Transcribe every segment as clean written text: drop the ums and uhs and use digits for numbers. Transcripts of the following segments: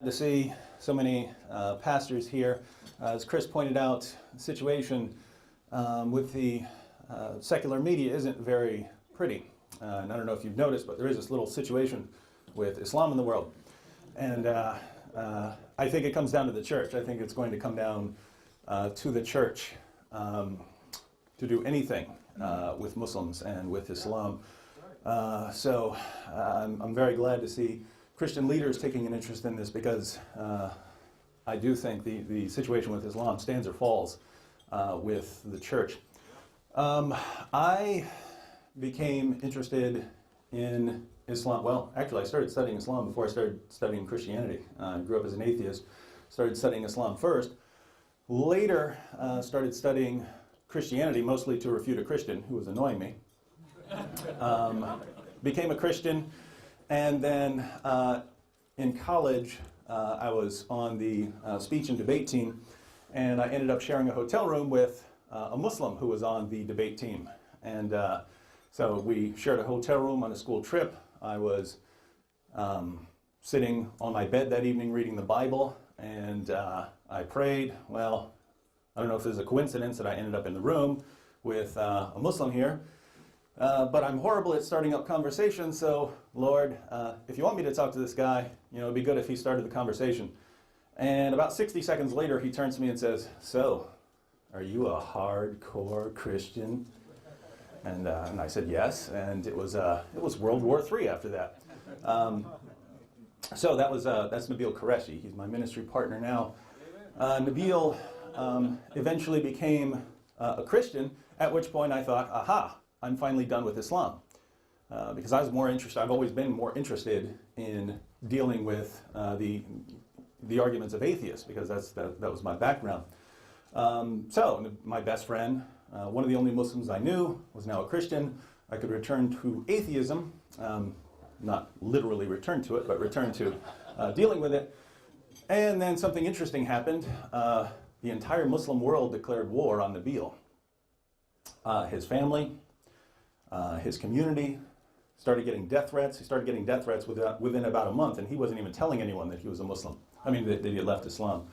to see so many pastors here. As Chris pointed out, the situation with the secular media isn't very pretty. And I don't know if you've noticed, but there is this little situation with Islam in the world. And I think it comes down to the church. I think it's going to come down to the church to do anything with Muslims and with Islam. So I'm very glad to see Christian leaders taking an interest in this, because I do think the situation with Islam stands or falls with the church. I became interested in Islam. Well, actually, I started studying Islam before I started studying Christianity. I grew up as an atheist, started studying Islam first. Later, started studying Christianity, mostly to refute a Christian who was annoying me. Became a Christian, and then in college, I was on the speech and debate team, and I ended up sharing a hotel room with a Muslim who was on the debate team. And so we shared a hotel room on a school trip. I was sitting on my bed that evening reading the Bible, and I prayed. Well, I don't know if it was a coincidence that I ended up in the room with a Muslim here, but I'm horrible at starting up conversations, so Lord, if you want me to talk to this guy, it'd be good if he started the conversation. And about 60 seconds later, he turns to me and says, "So, are you a hardcore Christian?" And I said yes, and it was World War III after that. So that's Nabil Qureshi. He's my ministry partner now. Nabil eventually became a Christian, at which point I thought, aha, I'm finally done with Islam. Because I was more interested, I've always been more interested in dealing with the arguments of atheists, because that was my background. So my best friend, one of the only Muslims I knew, was now a Christian. I could return to atheism, not literally return to it, but return to dealing with it. And then something interesting happened. The entire Muslim world declared war on Nabil. His family, his community started getting death threats. He started getting death threats within about a month, and he wasn't even telling anyone that he was a Muslim. I mean, that he had left Islam.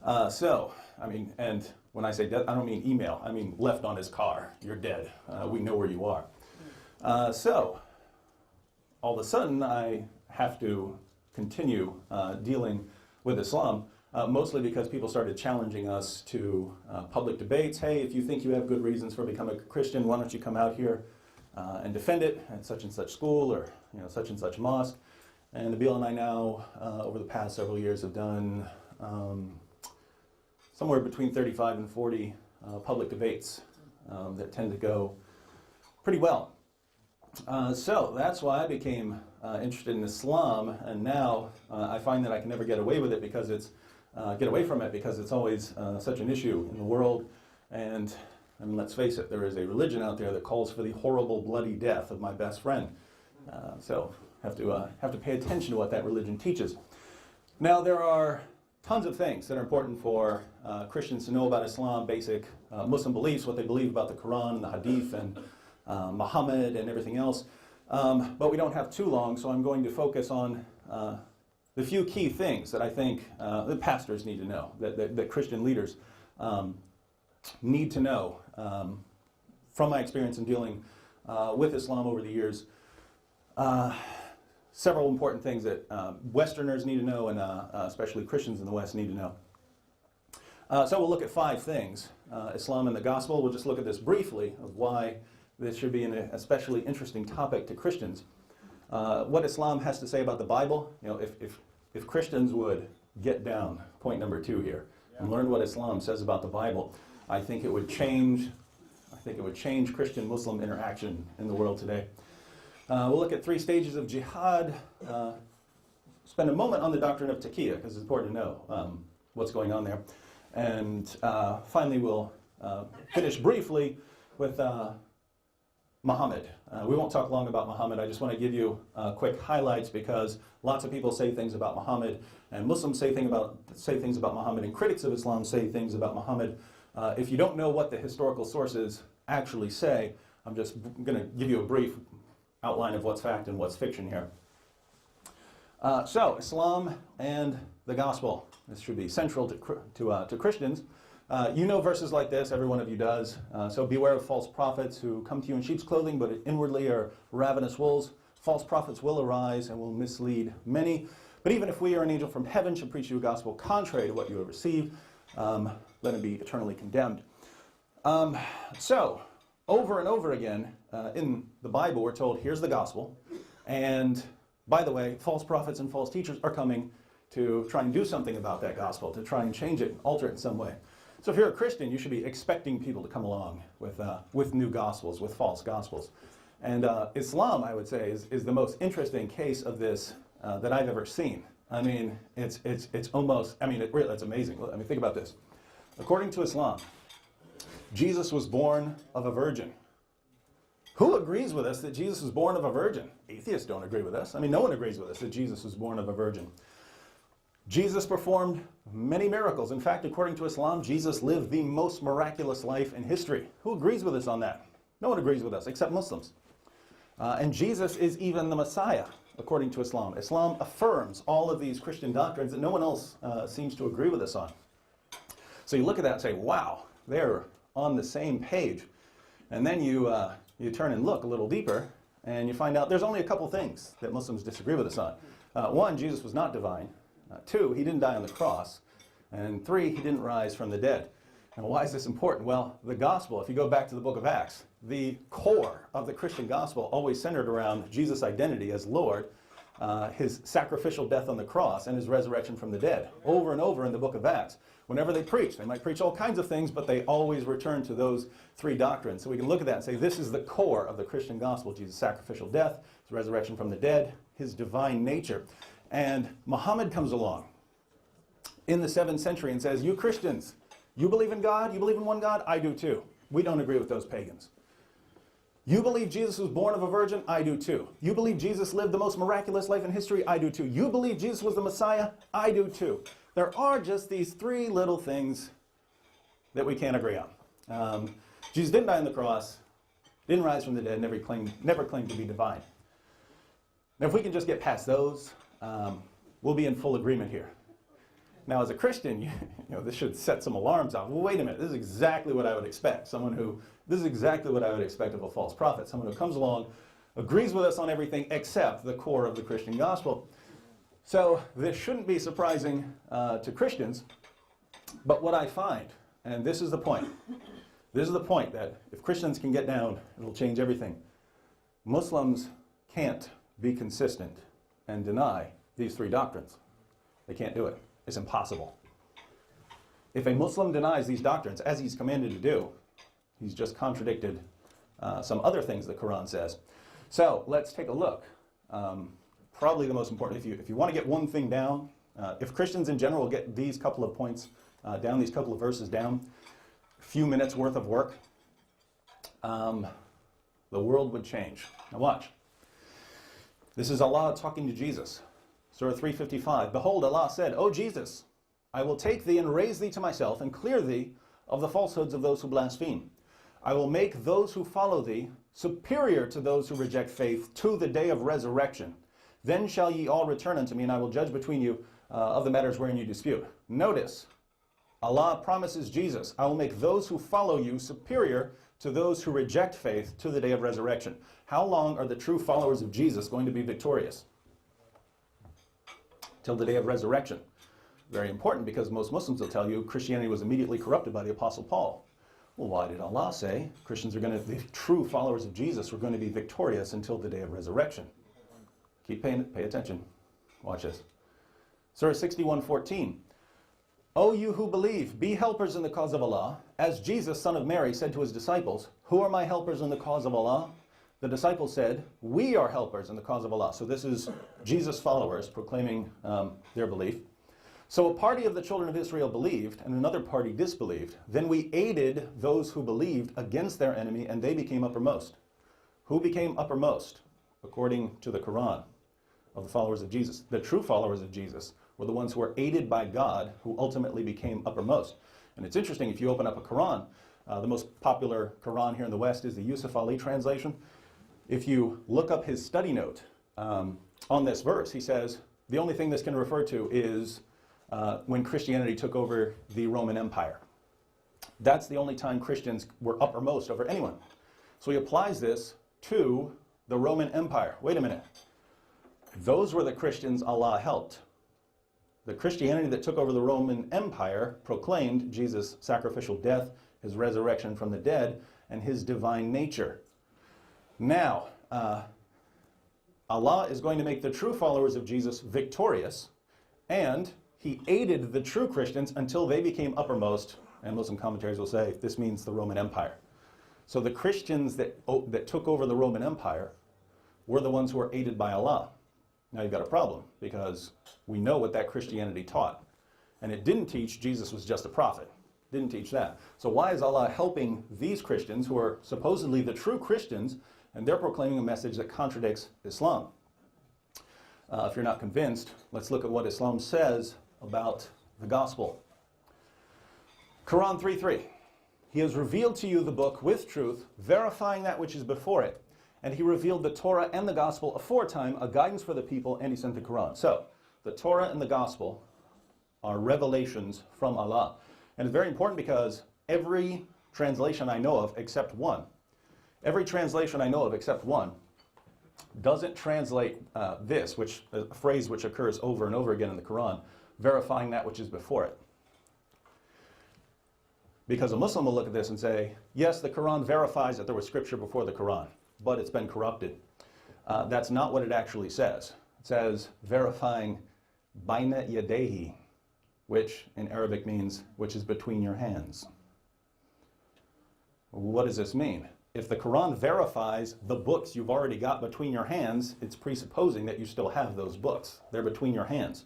And when I say death, I don't mean email. I mean left on his car. You're dead. We know where you are. So all of a sudden, I have to continue dealing with Islam, mostly because people started challenging us to public debates. Hey, if you think you have good reasons for becoming a Christian, why don't you come out here and defend it at such and such school, or such and such mosque. And Nabil and I now, over the past several years, have done somewhere between 35 and 40 public debates that tend to go pretty well. So that's why I became interested in Islam, and now I find that I can never get away with it because it's because it's always such an issue in the world. And let's face it, there is a religion out there that calls for the horrible, bloody death of my best friend. So have to pay attention to what that religion teaches. Now, there are tons of things that are important for Christians to know about Islam, basic Muslim beliefs, what they believe about the Quran and the Hadith and Muhammad and everything else. But we don't have too long, so I'm going to focus on the few key things that I think the pastors need to know, that Christian leaders need to know from my experience in dealing with Islam over the years. Several important things that Westerners need to know, and especially Christians in the West need to know. So we'll look at 5 things. Islam and the gospel. We'll just look at this briefly, of why this should be an especially interesting topic to Christians. What Islam has to say about the Bible. If Christians would get down, point number 2 here, and learn what Islam says about the Bible, I think it would change Christian-Muslim interaction in the world today. We'll look at 3 stages of jihad. Spend a moment on the doctrine of taqiyya, because it's important to know what's going on there. And finally, we'll finish briefly with Muhammad. We won't talk long about Muhammad. I just want to give you quick highlights, because lots of people say things about Muhammad, and Muslims say things about Muhammad, and critics of Islam say things about Muhammad. If you don't know what the historical sources actually say, I'm just going to give you a brief outline of what's fact and what's fiction here. So, Islam and the gospel. This should be central to Christians. You know verses like this, every one of you does. So beware of false prophets who come to you in sheep's clothing, but inwardly are ravenous wolves. False prophets will arise and will mislead many. But even if we or an angel from heaven should preach you a gospel contrary to what you have received, let him be eternally condemned. So, over and over again in the Bible, we're told, here's the gospel. And by the way, false prophets and false teachers are coming to try and do something about that gospel, to try and change it, alter it in some way. So if you're a Christian, you should be expecting people to come along with new gospels, with false gospels. And Islam, I would say, is the most interesting case of this that I've ever seen. I mean, it's almost, I mean, it's amazing. I mean, think about this. According to Islam, Jesus was born of a virgin. Who agrees with us that Jesus was born of a virgin? Atheists don't agree with us. I mean, no one agrees with us that Jesus was born of a virgin. Jesus performed many miracles. In fact, according to Islam, Jesus lived the most miraculous life in history. Who agrees with us on that? No one agrees with us, except Muslims. And Jesus is even the Messiah, according to Islam. Islam affirms all of these Christian doctrines that no one else seems to agree with us on. So you look at that and say, wow, they're on the same page. And then you turn and look a little deeper, and you find out there's only a couple things that Muslims disagree with us on. One, Jesus was not divine. Two, he didn't die on the cross. And three, he didn't rise from the dead. And why is this important? Well, the gospel, if you go back to the book of Acts, the core of the Christian gospel always centered around Jesus' identity as Lord, his sacrificial death on the cross, and his resurrection from the dead. Over and over in the book of Acts, whenever they preach, they might preach all kinds of things, but they always return to those three doctrines. So we can look at that and say, this is the core of the Christian gospel: Jesus' sacrificial death, his resurrection from the dead, his divine nature. And Muhammad comes along in the 7th century and says, you Christians, you believe in God? You believe in one God? I do too. We don't agree with those pagans. You believe Jesus was born of a virgin? I do too. You believe Jesus lived the most miraculous life in history? I do too. You believe Jesus was the Messiah? I do too. There are just these three little things that we can't agree on. Jesus didn't die on the cross, didn't rise from the dead, never claimed to be divine. Now, if we can just get past those, we'll be in full agreement here. Now, as a Christian, you know, this should set some alarms off. Well, wait a minute, this is exactly what I would expect. This is exactly what I would expect of a false prophet. Someone who comes along, agrees with us on everything except the core of the Christian gospel. So this shouldn't be surprising to Christians, but what I find, and this is the point that if Christians can get down, it'll change everything. Muslims can't be consistent and deny these three doctrines. They can't do it. It's impossible. If a Muslim denies these doctrines, as he's commanded to do, he's just contradicted some other things the Quran says. So let's take a look. Probably the most important, if you want to get one thing down, if Christians in general get these couple of points down, these couple of verses down, a few minutes worth of work, the world would change. Now watch. This is Allah talking to Jesus. Surah 355, behold, Allah said, O Jesus, I will take thee and raise thee to myself and clear thee of the falsehoods of those who blaspheme. I will make those who follow thee superior to those who reject faith to the day of resurrection. Then shall ye all return unto me, and I will judge between you of the matters wherein you dispute. Notice, Allah promises Jesus, I will make those who follow you superior to those who reject faith to the day of resurrection. How long are the true followers of Jesus going to be victorious? Till the day of resurrection. Very important, because most Muslims will tell you Christianity was immediately corrupted by the Apostle Paul. Well, why did Allah say the true followers of Jesus were going to be victorious until the day of resurrection? Pay attention. Watch this. Surah 61:14. O you who believe, be helpers in the cause of Allah, as Jesus, son of Mary, said to his disciples, who are my helpers in the cause of Allah? The disciples said, we are helpers in the cause of Allah. So this is Jesus' followers proclaiming their belief. So a party of the children of Israel believed, and another party disbelieved. Then we aided those who believed against their enemy, and they became uppermost. Who became uppermost? According to the Quran, of the followers of Jesus. The true followers of Jesus were the ones who were aided by God, who ultimately became uppermost. And it's interesting, if you open up a Quran, the most popular Quran here in the West is the Yusuf Ali translation. If you look up his study note on this verse, he says, the only thing this can refer to is when Christianity took over the Roman Empire. That's the only time Christians were uppermost over anyone. So he applies this to the Roman Empire. Wait a minute. Those were the Christians Allah helped. The Christianity that took over the Roman Empire proclaimed Jesus' sacrificial death, his resurrection from the dead, and his divine nature. Now, Allah is going to make the true followers of Jesus victorious, and he aided the true Christians until they became uppermost, and Muslim commentaries will say this means the Roman Empire. So the Christians that took over the Roman Empire were the ones who were aided by Allah. Now you've got a problem, because we know what that Christianity taught. And it didn't teach Jesus was just a prophet. Didn't teach that. So why is Allah helping these Christians who are supposedly the true Christians, and they're proclaiming a message that contradicts Islam? If you're not convinced, let's look at what Islam says about the gospel. Quran 3:3. He has revealed to you the book with truth, verifying that which is before it. And he revealed the Torah and the gospel aforetime, a guidance for the people, and he sent the Quran. So, the Torah and the gospel are revelations from Allah. And it's very important because every translation I know of, except one, doesn't translate this, which a phrase which occurs over and over again in the Quran, verifying that which is before it. Because a Muslim will look at this and say, yes, the Quran verifies that there was scripture before the Quran, but it's been corrupted. That's not what it actually says. It says, verifying baina yadehi, which in Arabic means, which is between your hands. What does this mean? If the Quran verifies the books you've already got between your hands, it's presupposing that you still have those books. They're between your hands.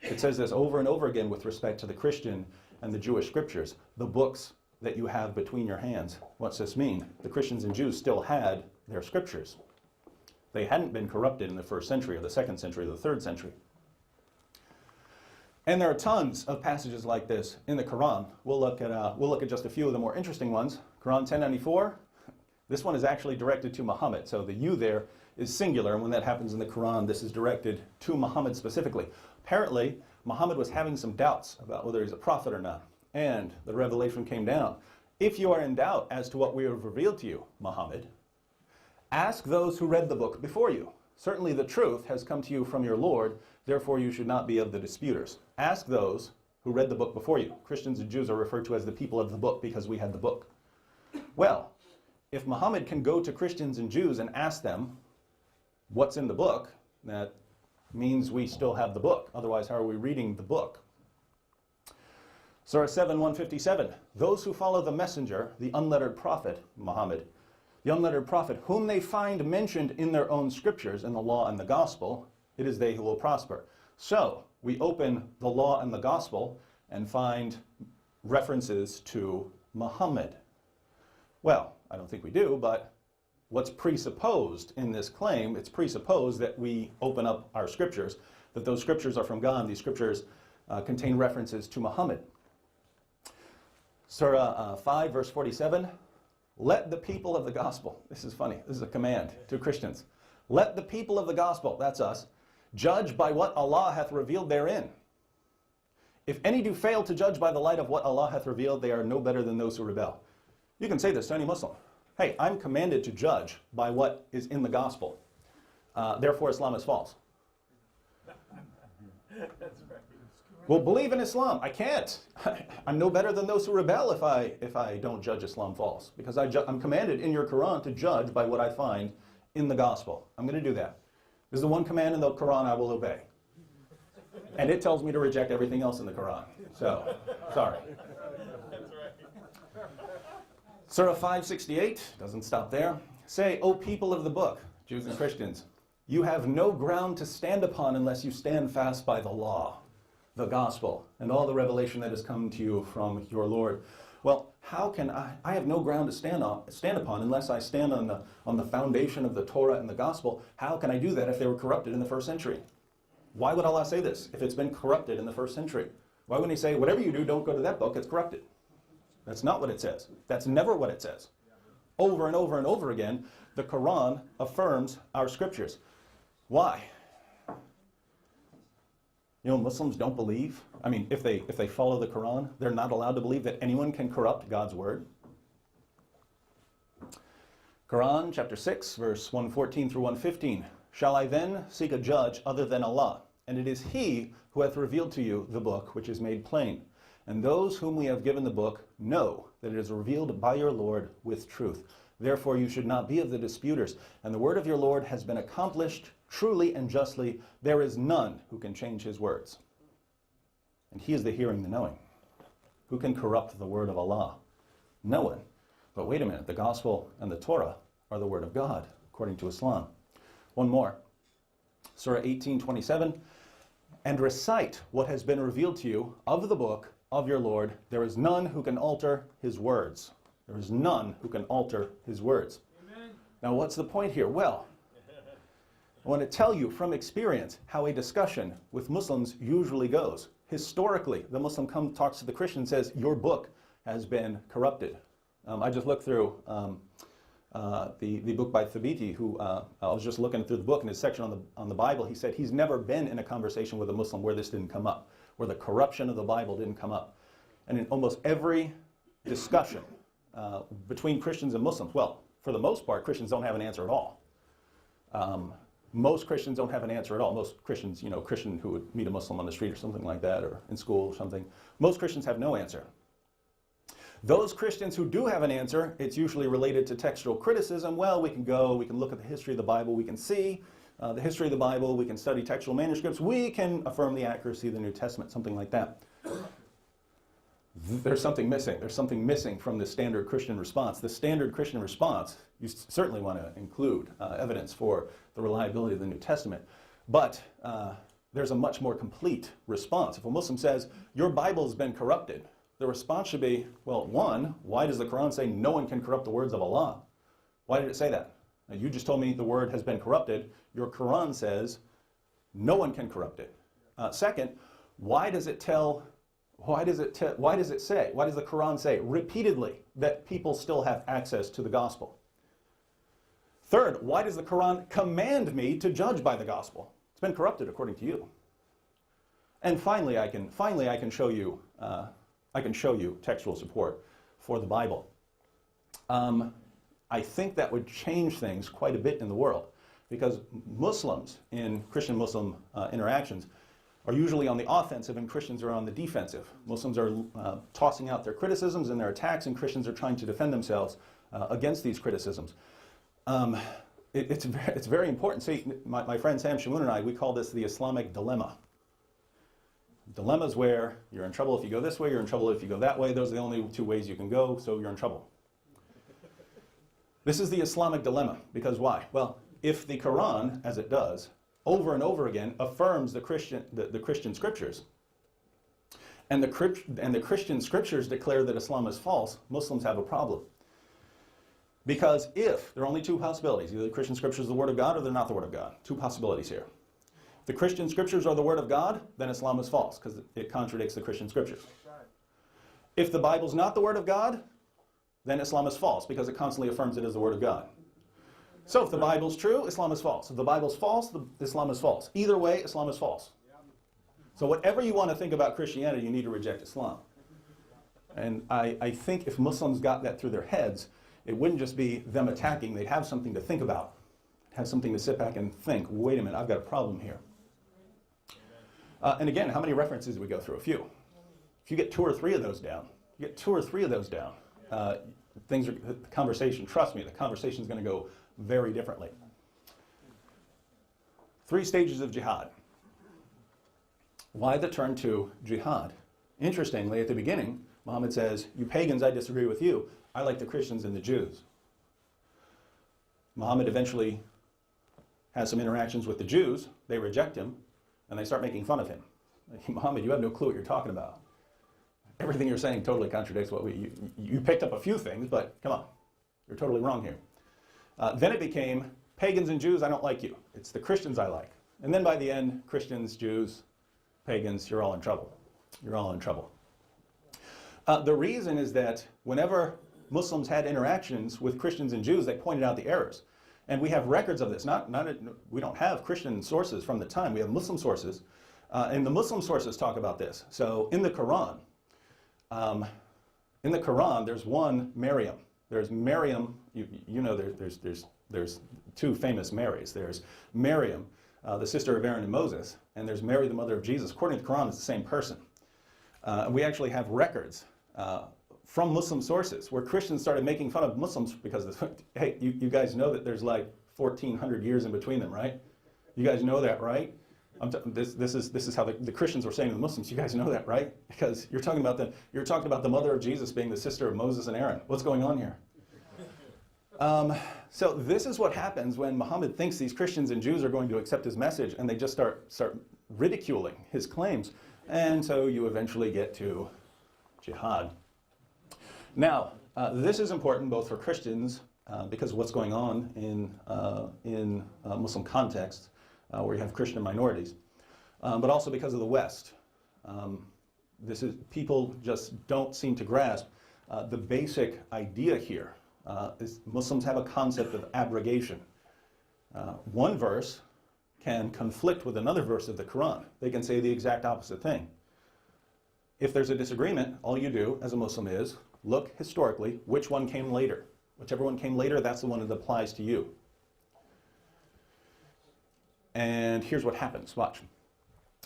It says this over and over again with respect to the Christian and the Jewish scriptures. The books that you have between your hands. What's this mean? The Christians and Jews still had their scriptures. They hadn't been corrupted in the 1st century or the 2nd century or the 3rd century. And there are tons of passages like this in the Quran. We'll look at just a few of the more interesting ones. Quran 1094. This one is actually directed to Muhammad. So the you there is singular, and when that happens in the Quran, this is directed to Muhammad specifically. Apparently, Muhammad was having some doubts about whether he's a prophet or not. And the revelation came down. If you are in doubt as to what we have revealed to you, Muhammad, ask those who read the book before you. Certainly the truth has come to you from your Lord, therefore you should not be of the disputers. Ask those who read the book before you. Christians and Jews are referred to as the people of the book because we had the book. Well, if Muhammad can go to Christians and Jews and ask them what's in the book, that means we still have the book. Otherwise, how are we reading the book? Surah 7:157. Those who follow the messenger, the unlettered prophet, Muhammad, the unlettered prophet, whom they find mentioned in their own scriptures, in the law and the gospel, it is they who will prosper. So, we open the law and the gospel and find references to Muhammad. Well, I don't think we do, but what's presupposed in this claim, it's presupposed that we open up our scriptures, that those scriptures are from God. These scriptures contain references to Muhammad. Surah 5, verse 47, let the people of the gospel, this is funny, this is a command to Christians, let the people of the gospel, that's us, judge by what Allah hath revealed therein. If any do fail to judge by the light of what Allah hath revealed, they are no better than those who rebel. You can say this to any Muslim. Hey, I'm commanded to judge by what is in the gospel. Therefore, Islam is false. That's right. Well, believe in Islam. I can't. I'm no better than those who rebel if I don't judge Islam false. Because I'm commanded in your Quran to judge by what I find in the gospel. I'm going to do that. This is the one command in the Quran I will obey. And it tells me to reject everything else in the Quran. So, sorry. Surah 568, doesn't stop there. Say, O people of the book, Jews and Christians, you have no ground to stand upon unless you stand fast by the law, the gospel, and all the revelation that has come to you from your Lord. Well, how can I have no ground to stand upon unless I stand on the foundation of the Torah and the gospel. How can I do that if they were corrupted in the 1st century? Why would Allah say this if it's been corrupted in the 1st century? Why wouldn't he say, whatever you do, don't go to that book, it's corrupted? That's not what it says. That's never what it says. Over and over and over again, the Quran affirms our scriptures. Why? You know, Muslims don't believe. I mean, if they follow the Quran, they're not allowed to believe that anyone can corrupt God's word. Quran chapter 6, verse 114 through 115. Shall I then seek a judge other than Allah? And it is He who hath revealed to you the book which is made plain. And those whom we have given the book know that it is revealed by your Lord with truth. Therefore you should not be of the disputers. And the word of your Lord has been accomplished truly and justly. There is none who can change his words. And He is the hearing, the knowing. Who can corrupt the word of Allah? No one. But wait a minute, the gospel and the Torah are the word of God, according to Islam. One more. Surah 18:27. And recite what has been revealed to you of the book of your Lord. There is none who can alter his words. There is none who can alter his words. Amen. Now what's the point here? Well, I want to tell you from experience how a discussion with Muslims usually goes. Historically, the Muslim talks to the Christian and says, your book has been corrupted. I just looked through the book by Thabiti, who I was just looking through the book, in his section on the Bible, he said he's never been in a conversation with a Muslim where this didn't come up, where the corruption of the Bible didn't come up. And in almost every discussion between Christians and Muslims, well, for the most part, Christians don't have an answer at all. Most Christians don't have an answer at all. Most Christians, you know, Christian who would meet a Muslim on the street or something like that, or in school or something, most Christians have no answer. Those Christians who do have an answer, it's usually related to textual criticism. Well, we can look at the history of the Bible, we can see the history of the Bible, we can study textual manuscripts, we can affirm the accuracy of the New Testament, something like that. There's something missing. There's something missing from the standard Christian response. The standard Christian response, you certainly want to include evidence for the reliability of the New Testament, but there's a much more complete response. If a Muslim says, your Bible's been corrupted, the response should be, well, one, why does the Quran say no one can corrupt the words of Allah? Why did it say that? Now, you just told me the word has been corrupted. Your Quran says no one can corrupt it. Second, why does the Quran say repeatedly that people still have access to the gospel? Third, why does the Quran command me to judge by the gospel? It's been corrupted according to you. And finally, I can show you textual support for the Bible. I think that would change things quite a bit in the world, because Muslims in Christian-Muslim interactions are usually on the offensive and Christians are on the defensive. Muslims are tossing out their criticisms and their attacks, and Christians are trying to defend themselves against these criticisms. It's very important. See, my friend Sam Shamoun and I, we call this the Islamic dilemma. Dilemmas where you're in trouble if you go this way, you're in trouble if you go that way. Those are the only two ways you can go, so you're in trouble. This is the Islamic dilemma, because why? Well, if the Quran, as it does, over and over again, affirms the Christian scriptures, and the Christian scriptures declare that Islam is false, Muslims have a problem. Because if, there are only two possibilities, either the Christian scriptures are the Word of God or they're not the Word of God. Two possibilities here. If the Christian scriptures are the Word of God, then Islam is false, because it contradicts the Christian scriptures. If the Bible's not the Word of God, then Islam is false, because it constantly affirms it as the Word of God. So if the Bible's true, Islam is false. If the Bible's false, Islam is false. Either way, Islam is false. So whatever you want to think about Christianity, you need to reject Islam. And I think if Muslims got that through their heads, it wouldn't just be them attacking. They'd have something to think about, have something to sit back and think, wait a minute, I've got a problem here. And again, how many references do we go through? A few. If you get two or three of those down, the conversation, trust me, the conversation is going to go very differently. 3 stages of jihad. Why the turn to jihad? Interestingly, at the beginning, Muhammad says, you pagans, I disagree with you. I like the Christians and the Jews. Muhammad eventually has some interactions with the Jews. They reject him, and they start making fun of him. Muhammad, you have no clue what you're talking about. Everything you're saying totally contradicts what you picked up a few things, but come on, you're totally wrong here. Then it became, pagans and Jews, I don't like you. It's the Christians I like. And then by the end, Christians, Jews, pagans, you're all in trouble. You're all in trouble. The reason is that whenever Muslims had interactions with Christians and Jews, they pointed out the errors. And we have records of this. We don't have Christian sources from the time. We have Muslim sources And the Muslim sources talk about this. So in the Quran, there's one Maryam. There's Maryam. You know, there's two famous Marys. There's Maryam, the sister of Aaron and Moses, and there's Mary, the mother of Jesus. According to the Quran, it's the same person. And we actually have records from Muslim sources where Christians started making fun of Muslims because, hey, you guys know that there's like 1,400 years in between them, right? You guys know that, right? This is how the Christians were saying to the Muslims. You guys know that, right? Because you're talking about the mother of Jesus being the sister of Moses and Aaron. What's going on here? So this is what happens when Muhammad thinks these Christians and Jews are going to accept his message, and they just start ridiculing his claims. And so you eventually get to jihad. Now, this is important both for Christians, because of what's going on in Muslim context, where you have Christian minorities, but also because of the West. People just don't seem to grasp the basic idea here. Is Muslims have a concept of abrogation. One verse can conflict with another verse of the Quran. They can say the exact opposite thing. If there's a disagreement, all you do as a Muslim is look historically which one came later. Whichever one came later, that's the one that applies to you. And here's what happens. Watch.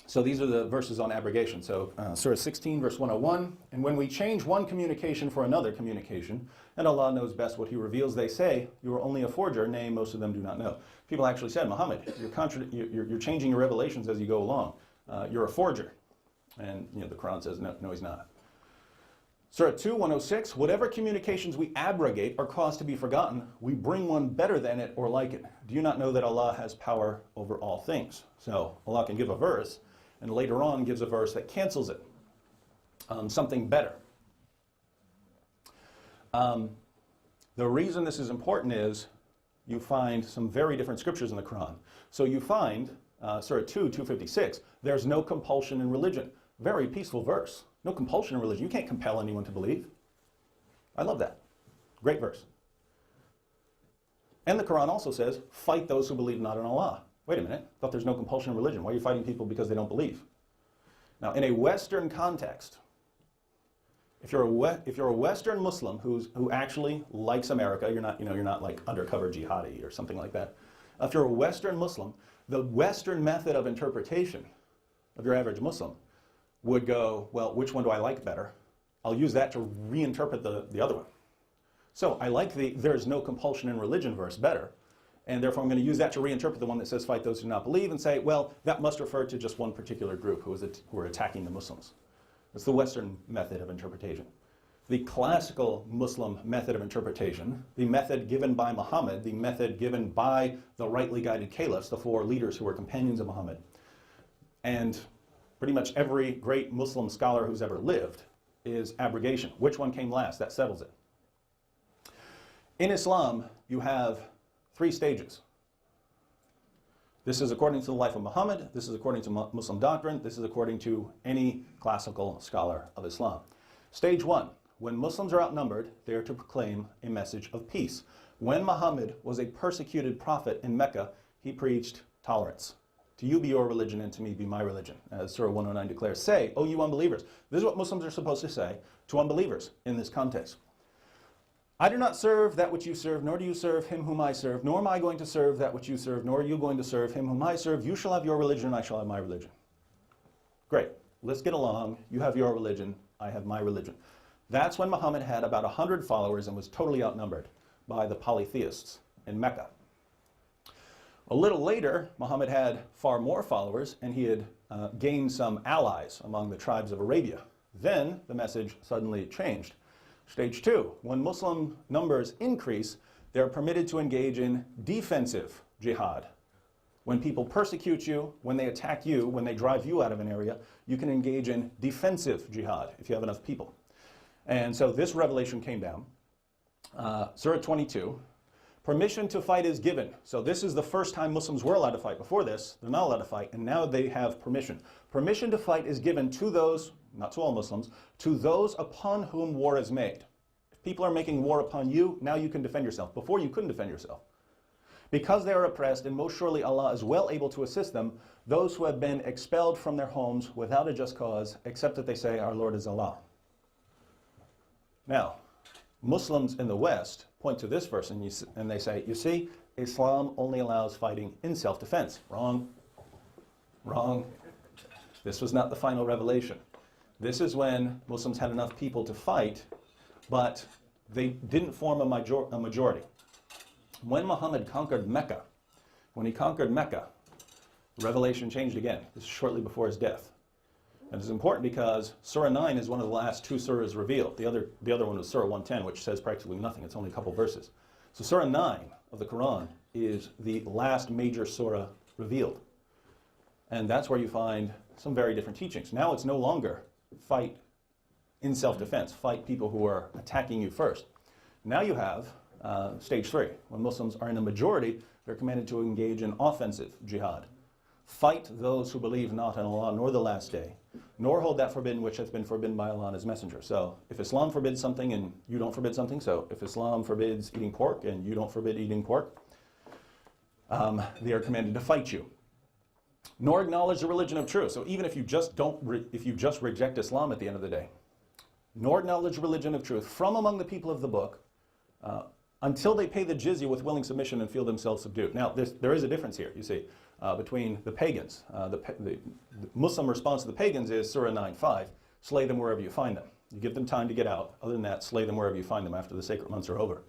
So these are the verses on abrogation. So Surah 16, verse 101. And when we change one communication for another communication, and Allah knows best what He reveals, they say, you are only a forger. Nay, most of them do not know. People actually said, Muhammad, you're changing your revelations as you go along. You're a forger. And the Quran says, no, he's not. Surah 2, 106, whatever communications we abrogate or cause to be forgotten, we bring one better than it or like it. Do you not know that Allah has power over all things? So Allah can give a verse, and later on gives a verse that cancels it. Something better. The reason this is important is you find some very different scriptures in the Quran. So you find, Surah 2, 256, there's no compulsion in religion. Very peaceful verse. No compulsion in religion. You can't compel anyone to believe. I love that. Great verse. And the Quran also says, fight those who believe not in Allah. Wait a minute. I thought there's no compulsion in religion. Why are you fighting people because they don't believe? Now, in a Western context, if you're a Western Muslim who actually likes America, you're not like undercover jihadi or something like that. If you're a Western Muslim, the Western method of interpretation of your average Muslim would go, well, which one do I like better? I'll use that to reinterpret the other one. So I like the there's no compulsion in religion verse better, and therefore I'm going to use that to reinterpret the one that says fight those who do not believe and say, well, that must refer to just one particular group who are attacking the Muslims. It's the Western method of interpretation. The classical Muslim method of interpretation, the method given by Muhammad, the method given by the rightly guided caliphs, the four leaders who were companions of Muhammad, and pretty much every great Muslim scholar who's ever lived, is abrogation. Which one came last? That settles it. In Islam, you have 3 stages. This is according to the life of Muhammad. This is according to Muslim doctrine. This is according to any classical scholar of Islam. Stage 1, when Muslims are outnumbered, they are to proclaim a message of peace. When Muhammad was a persecuted prophet in Mecca, he preached tolerance. To you be your religion, and to me be my religion. As Surah 109 declares, say, O you unbelievers. This is what Muslims are supposed to say to unbelievers in this context. I do not serve that which you serve, nor do you serve him whom I serve, nor am I going to serve that which you serve, nor are you going to serve him whom I serve. You shall have your religion, and I shall have my religion. Great. Let's get along. You have your religion, I have my religion. That's when Muhammad had about 100 followers and was totally outnumbered by the polytheists in Mecca. A little later, Muhammad had far more followers, and he had gained some allies among the tribes of Arabia. Then the message suddenly changed. Stage 2, when Muslim numbers increase, they're permitted to engage in defensive jihad. When people persecute you, when they attack you, when they drive you out of an area, you can engage in defensive jihad if you have enough people. And so this revelation came down. Surah 22. Permission to fight is given. So this is the first time Muslims were allowed to fight. Before this, they're not allowed to fight, and now they have permission. Permission to fight is given to those, not to all Muslims, to those upon whom war is made. If people are making war upon you, now you can defend yourself. Before, you couldn't defend yourself. Because they are oppressed, and most surely Allah is well able to assist them, those who have been expelled from their homes without a just cause, except that they say, our Lord is Allah. Now, Muslims in the West point to this verse and they say, you see, Islam only allows fighting in self-defense. Wrong. Wrong. This was not the final revelation. This is when Muslims had enough people to fight, but they didn't form a majority. When Muhammad conquered Mecca, Revelation changed again. This is shortly before his death. And it's important because Surah 9 is one of the last two surahs revealed. The other one was Surah 110, which says practically nothing. It's only a couple verses. So Surah 9 of the Quran is the last major surah revealed. And that's where you find some very different teachings. Now it's no longer fight in self-defense, fight people who are attacking you first. Now you have stage 3. When Muslims are in a majority, they're commanded to engage in offensive jihad. Fight those who believe not in Allah nor the last day, nor hold that forbidden which hath been forbidden by Allah and His Messenger. So if Islam forbids something and you don't forbid something, so if Islam forbids eating pork and you don't forbid eating pork, they are commanded to fight you. Nor acknowledge the religion of truth. So even if you just reject Islam at the end of the day, nor acknowledge religion of truth from among the people of the book, until they pay the jizya with willing submission and feel themselves subdued. Now, there is a difference here, you see, between the pagans. The Muslim response to the pagans is Surah 9:5, slay them wherever you find them. You give them time to get out. Other than that, slay them wherever you find them after the sacred months are over.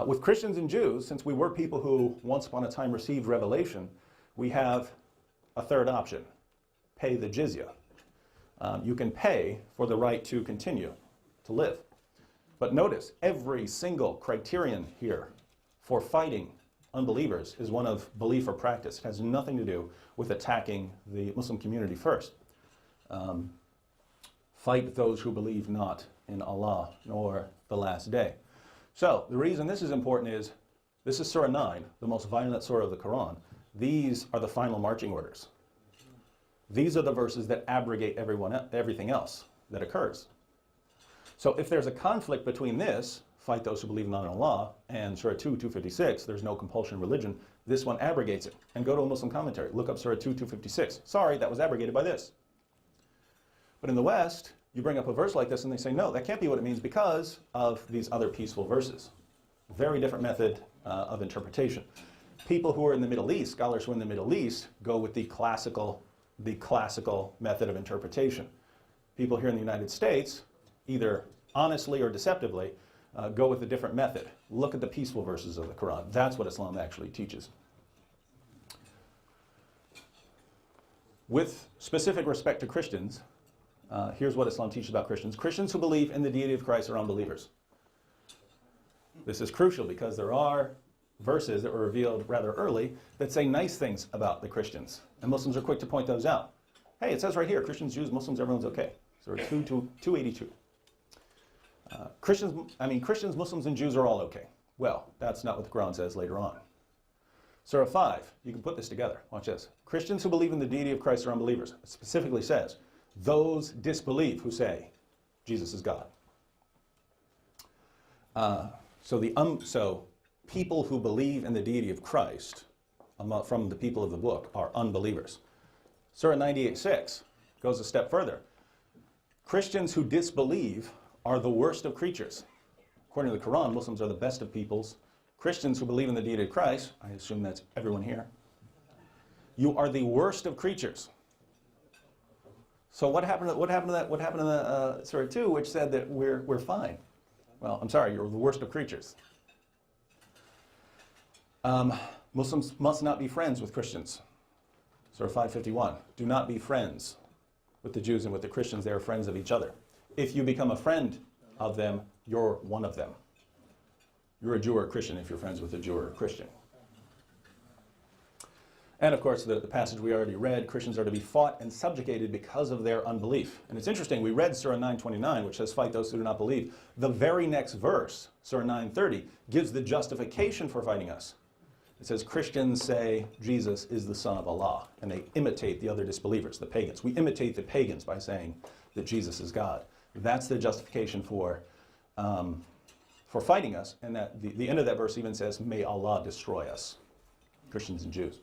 With Christians and Jews, since we were people who once upon a time received revelation, we have a third option, pay the jizya. You can pay for the right to continue to live. But notice, every single criterion here for fighting unbelievers is one of belief or practice. It has nothing to do with attacking the Muslim community first. Fight those who believe not in Allah nor the last day. So the reason this is important is, this is Surah 9, the most violent surah of the Quran. These are the final marching orders. These are the verses that abrogate everything else that occurs. So if there's a conflict between this, fight those who believe not in Allah, and Surah 2, 256, there's no compulsion in religion, this one abrogates it. And go to a Muslim commentary, look up Surah 2, 256. Sorry, that was abrogated by this. But in the West, you bring up a verse like this and they say, no, that can't be what it means because of these other peaceful verses. Very different method of interpretation. People who are in the Middle East, scholars who are in the Middle East, go with the classical method of interpretation. People here in the United States, either honestly or deceptively, go with a different method. Look at the peaceful verses of the Quran. That's what Islam actually teaches. With specific respect to Christians, here's what Islam teaches about Christians. Christians who believe in the deity of Christ are unbelievers. This is crucial because there are verses that were revealed rather early that say nice things about the Christians. And Muslims are quick to point those out. Hey, it says right here, Christians, Jews, Muslims, everyone's okay. So 282. Christians, Muslims, and Jews are all okay. Well, that's not what the Quran says later on. Surah 5, you can put this together. Watch this. Christians who believe in the deity of Christ are unbelievers. It specifically says, those disbelieve who say Jesus is God. So people who believe in the deity of Christ from the people of the book are unbelievers. Surah 98:6 goes a step further. Christians who disbelieve are the worst of creatures. According to the Quran, Muslims are the best of peoples. Christians who believe in the deity of Christ, I assume that's everyone here, you are the worst of creatures. So what happened to the Surah 2, which said that we're fine? Well, I'm sorry, you're the worst of creatures. Muslims must not be friends with Christians. Surah 551, do not be friends with the Jews and with the Christians. They are friends of each other. If you become a friend of them, you're one of them. You're a Jew or a Christian if you're friends with a Jew or a Christian. And of course, the passage we already read, Christians are to be fought and subjugated because of their unbelief. And it's interesting, we read Surah 9:29, which says, fight those who do not believe. The very next verse, Surah 9:30, gives the justification for fighting us. It says, Christians say Jesus is the Son of Allah, and they imitate the other disbelievers, the pagans. We imitate the pagans by saying that Jesus is God. That's the justification for fighting us, and that the end of that verse even says, may Allah destroy us. Christians and Jews.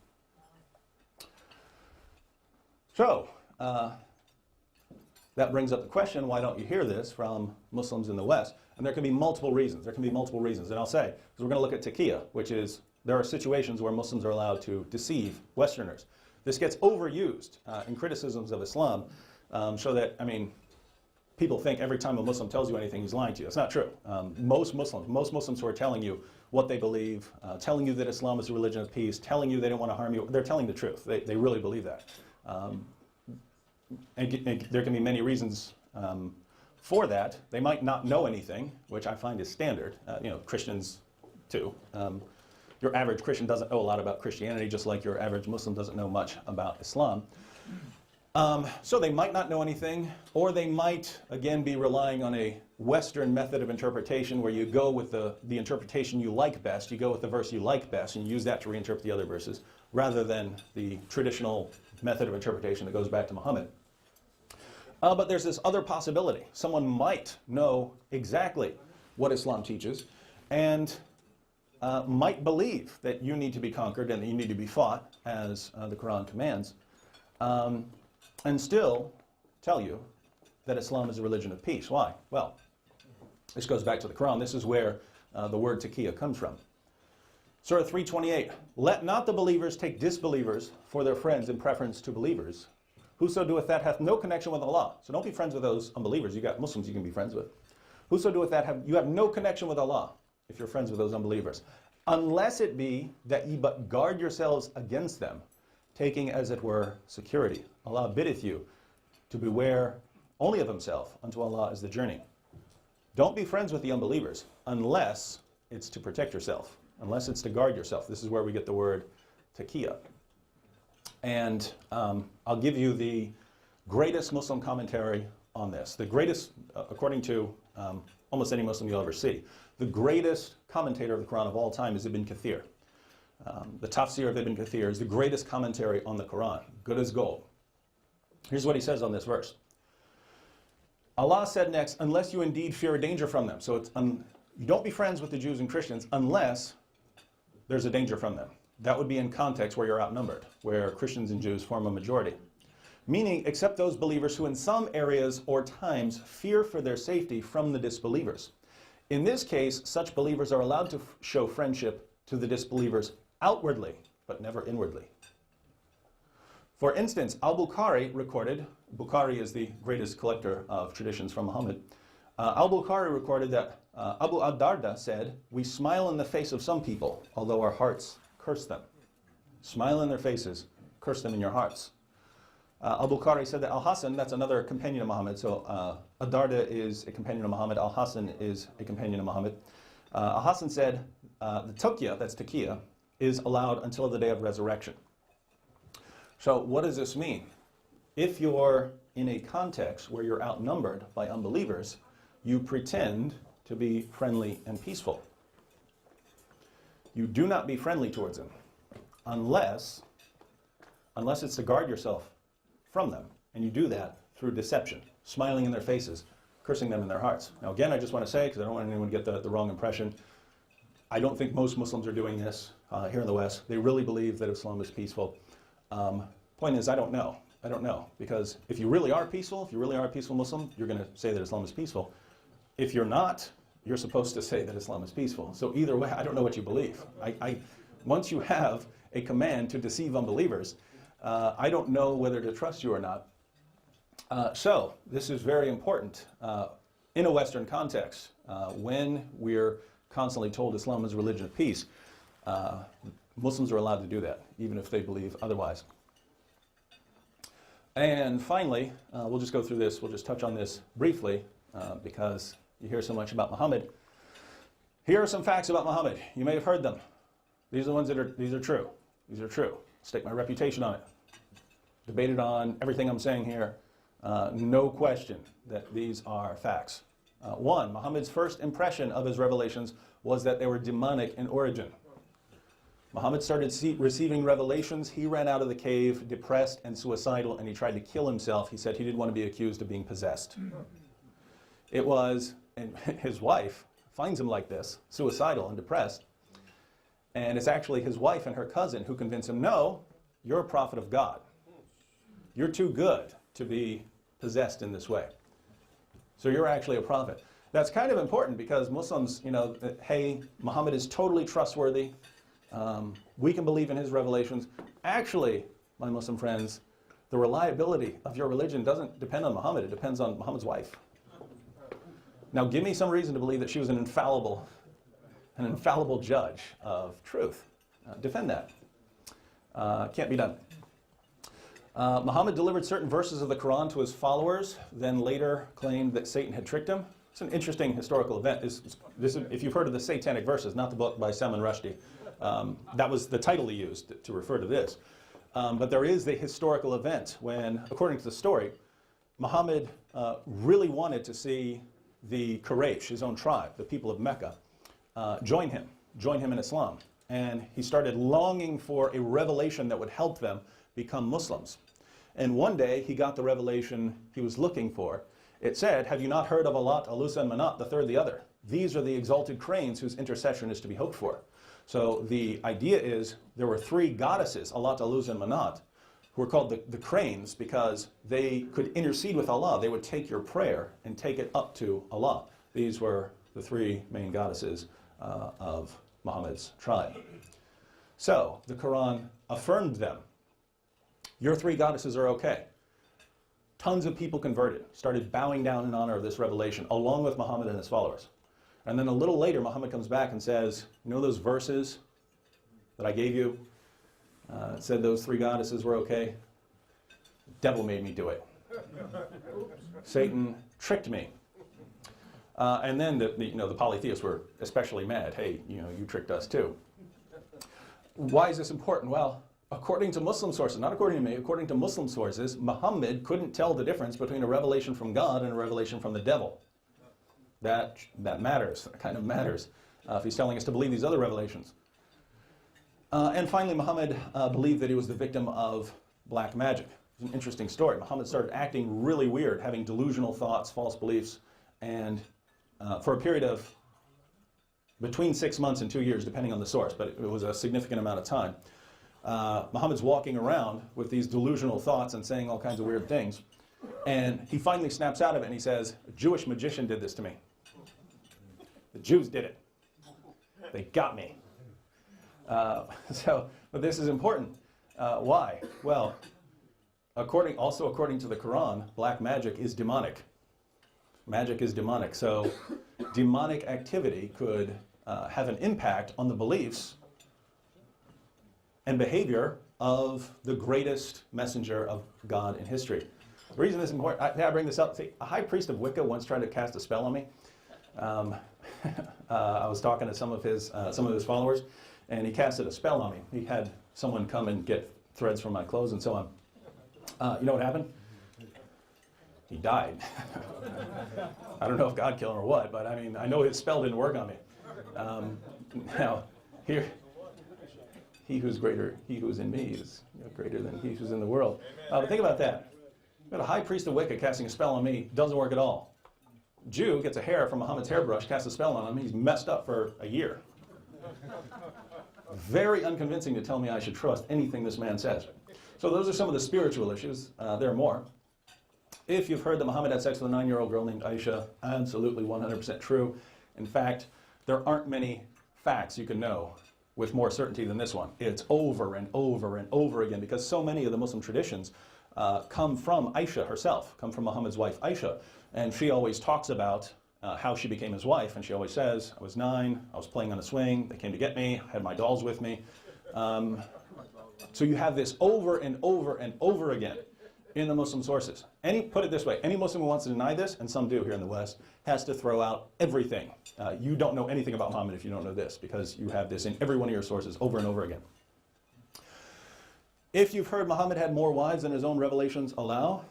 So, that brings up the question, why don't you hear this from Muslims in the West? And there can be multiple reasons. There can be multiple reasons. And I'll say, because we're going to look at taqiyya, which is, there are situations where Muslims are allowed to deceive Westerners. This gets overused in criticisms of Islam, so that, I mean, people think every time a Muslim tells you anything, he's lying to you. It's not true. Most Muslims who are telling you what they believe, telling you that Islam is a religion of peace, telling you they don't want to harm you, they're telling the truth. They really believe that. And there can be many reasons for that. They might not know anything, which I find is standard. Christians too. Your average Christian doesn't know a lot about Christianity, just like your average Muslim doesn't know much about Islam. So they might not know anything, or they might, again, be relying on a Western method of interpretation where you go with the interpretation you like best, you go with the verse you like best, and you use that to reinterpret the other verses, rather than the traditional method of interpretation that goes back to Muhammad. But there's this other possibility. Someone might know exactly what Islam teaches and might believe that you need to be conquered and that you need to be fought, as the Quran commands, and still tell you that Islam is a religion of peace. Why? Well, this goes back to the Quran. This is where the word taqiyya comes from. Surah 3:28, let not the believers take disbelievers for their friends in preference to believers. Whoso doeth that hath no connection with Allah. So don't be friends with those unbelievers. You got Muslims you can be friends with. Whoso doeth that, you have no connection with Allah if you're friends with those unbelievers. Unless it be that ye but guard yourselves against them, taking as it were security. Allah biddeth you to beware only of himself, unto Allah is the journey. Don't be friends with the unbelievers unless it's to protect yourself, unless it's to guard yourself. This is where we get the word taqiyya. And I'll give you the greatest Muslim commentary on this. The greatest, according to almost any Muslim you'll ever see, the greatest commentator of the Quran of all time is Ibn Kathir. The tafsir of Ibn Kathir is the greatest commentary on the Quran, good as gold. Here's what he says on this verse. Allah said next, unless you indeed fear a danger from them. So it's, you don't be friends with the Jews and Christians unless there's a danger from them. That would be in context where you're outnumbered, where Christians and Jews form a majority. Meaning, except those believers who in some areas or times fear for their safety from the disbelievers. In this case, such believers are allowed to show friendship to the disbelievers outwardly, but never inwardly. For instance, Al-Bukhari recorded, Bukhari is the greatest collector of traditions from Muhammad, Al-Bukhari recorded that Abu ad-Darda said, we smile in the face of some people, although our hearts curse them. Smile in their faces, curse them in your hearts. Al-Bukhari said that Al-Hasan, that's another companion of Muhammad, so ad-Darda is a companion of Muhammad, Al-Hasan is a companion of Muhammad. Al-Hasan said, the taqiyya, that's taqiyya, is allowed until the day of resurrection. So what does this mean? If you're in a context where you're outnumbered by unbelievers, you pretend to be friendly and peaceful. You do not be friendly towards them unless it's to guard yourself from them. And you do that through deception, smiling in their faces, cursing them in their hearts. Now again, I just want to say, because I don't want anyone to get the wrong impression, I don't think most Muslims are doing this here in the West. They really believe that Islam is peaceful. Point is, I don't know. I don't know. Because if you really are peaceful, if you really are a peaceful Muslim, you're going to say that Islam is peaceful. If you're not, you're supposed to say that Islam is peaceful. So either way, I don't know what you believe. Once you have a command to deceive unbelievers, I don't know whether to trust you or not. So this is very important in a Western context. When we're constantly told Islam is a religion of peace, Muslims are allowed to do that, even if they believe otherwise. And finally, we'll just go through this, we'll just touch on this briefly, because you hear so much about Muhammad. Here are some facts about Muhammad. You may have heard them. These are the ones that these are true. These are true. Stake my reputation on it. Debated on everything I'm saying here. No question that these are facts. One, Muhammad's first impression of his revelations was that they were demonic in origin. Muhammad started receiving revelations. He ran out of the cave, depressed and suicidal, and he tried to kill himself. He said he didn't want to be accused of being possessed. It was, and his wife finds him like this, suicidal and depressed. And it's actually his wife and her cousin who convince him, no, you're a prophet of God. You're too good to be possessed in this way. So you're actually a prophet. That's kind of important because Muslims, hey, Muhammad is totally trustworthy. We can believe in his revelations. Actually, my Muslim friends, the reliability of your religion doesn't depend on Muhammad. It depends on Muhammad's wife. Now, give me some reason to believe that she was an infallible judge of truth. Defend that. Can't be done. Muhammad delivered certain verses of the Quran to his followers, then later claimed that Satan had tricked him. It's an interesting historical event. If you've heard of the Satanic Verses, not the book by Salman Rushdie, that was the title he used to refer to this. But there is the historical event when, according to the story, Muhammad really wanted to see the Quraysh, his own tribe, the people of Mecca, join him in Islam. And he started longing for a revelation that would help them become Muslims. And one day he got the revelation he was looking for. It said, have you not heard of Allat, Alusa, and Manat, the third, the other? These are the exalted cranes whose intercession is to be hoped for. So the idea is there were three goddesses, Allat, Alusa, and Manat, who were called the cranes because they could intercede with Allah. They would take your prayer and take it up to Allah. These were the three main goddesses of Muhammad's tribe. So the Quran affirmed them. Your three goddesses are okay. Tons of people converted, started bowing down in honor of this revelation, along with Muhammad and his followers. And then a little later, Muhammad comes back and says, you know those verses that I gave you? It said those three goddesses were okay. The devil made me do it. Satan tricked me. And then the polytheists were especially mad. Hey, you tricked us too. Why is this important? Well, according to Muslim sources, not according to me, according to Muslim sources, Muhammad couldn't tell the difference between a revelation from God and a revelation from the devil. That matters. That kind of matters if he's telling us to believe these other revelations. And finally, Muhammad believed that he was the victim of black magic. It's an interesting story. Muhammad started acting really weird, having delusional thoughts, false beliefs, and for a period of between 6 months and 2 years, depending on the source, but it was a significant amount of time. Muhammad's walking around with these delusional thoughts and saying all kinds of weird things. And he finally snaps out of it and he says, a Jewish magician did this to me. The Jews did it. They got me. But this is important. Why? Well, according to the Quran, black magic is demonic. Magic is demonic. So demonic activity could have an impact on the beliefs and behavior of the greatest messenger of God in history. The reason this is important, I bring this up, see, a high priest of Wicca once tried to cast a spell on me. I was talking to some of his followers, and he casted a spell on me. He had someone come and get threads from my clothes and so on. You know what happened? He died. I don't know if God killed him or what, but I know his spell didn't work on me. Now, here, he who is in me is greater than he who's in the world. But think about that. You got a high priest of Wicca casting a spell on me, doesn't work at all. Jew gets a hair from Muhammad's hairbrush, casts a spell on him, he's messed up for a year. Very unconvincing to tell me I should trust anything this man says. So those are some of the spiritual issues. There are more. If you've heard that Muhammad had sex with a 9-year-old girl named Aisha, absolutely 100% true. In fact, there aren't many facts you can know with more certainty than this one. It's over and over and over again because so many of the Muslim traditions come from Aisha herself, come from Muhammad's wife Aisha. And she always talks about how she became his wife. And she always says, I was 9, I was playing on a swing, they came to get me, I had my dolls with me. So you have this over and over and over again in the Muslim sources. Put it this way, any Muslim who wants to deny this, and some do here in the West, has to throw out everything. You don't know anything about Muhammad if you don't know this, because you have this in every one of your sources over and over again. If you've heard Muhammad had more wives than his own revelations allow,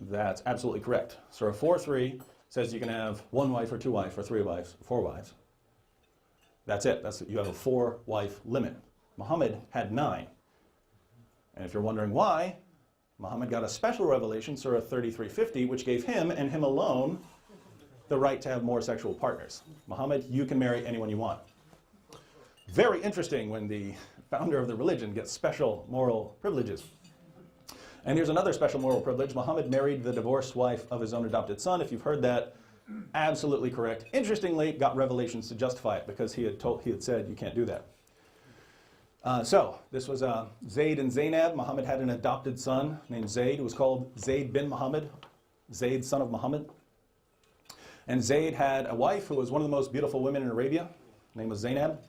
that's absolutely correct. Surah 4:3 says you can have 1 wife or 2 wives or 3 wives, 4 wives. That's it. You have a 4-wife limit. Muhammad had 9. And if you're wondering why, Muhammad got a special revelation, Surah 33:50, which gave him and him alone the right to have more sexual partners. Muhammad, you can marry anyone you want. Very interesting when the founder of the religion gets special moral privileges. And here's another special moral privilege. Muhammad married the divorced wife of his own adopted son. If you've heard that, absolutely correct. Interestingly, got revelations to justify it because he had said you can't do that. So this was Zayd and Zainab. Muhammad had an adopted son named Zayd. It was called Zayd bin Muhammad, Zayd son of Muhammad. And Zayd had a wife who was one of the most beautiful women in Arabia. Her name was Zainab.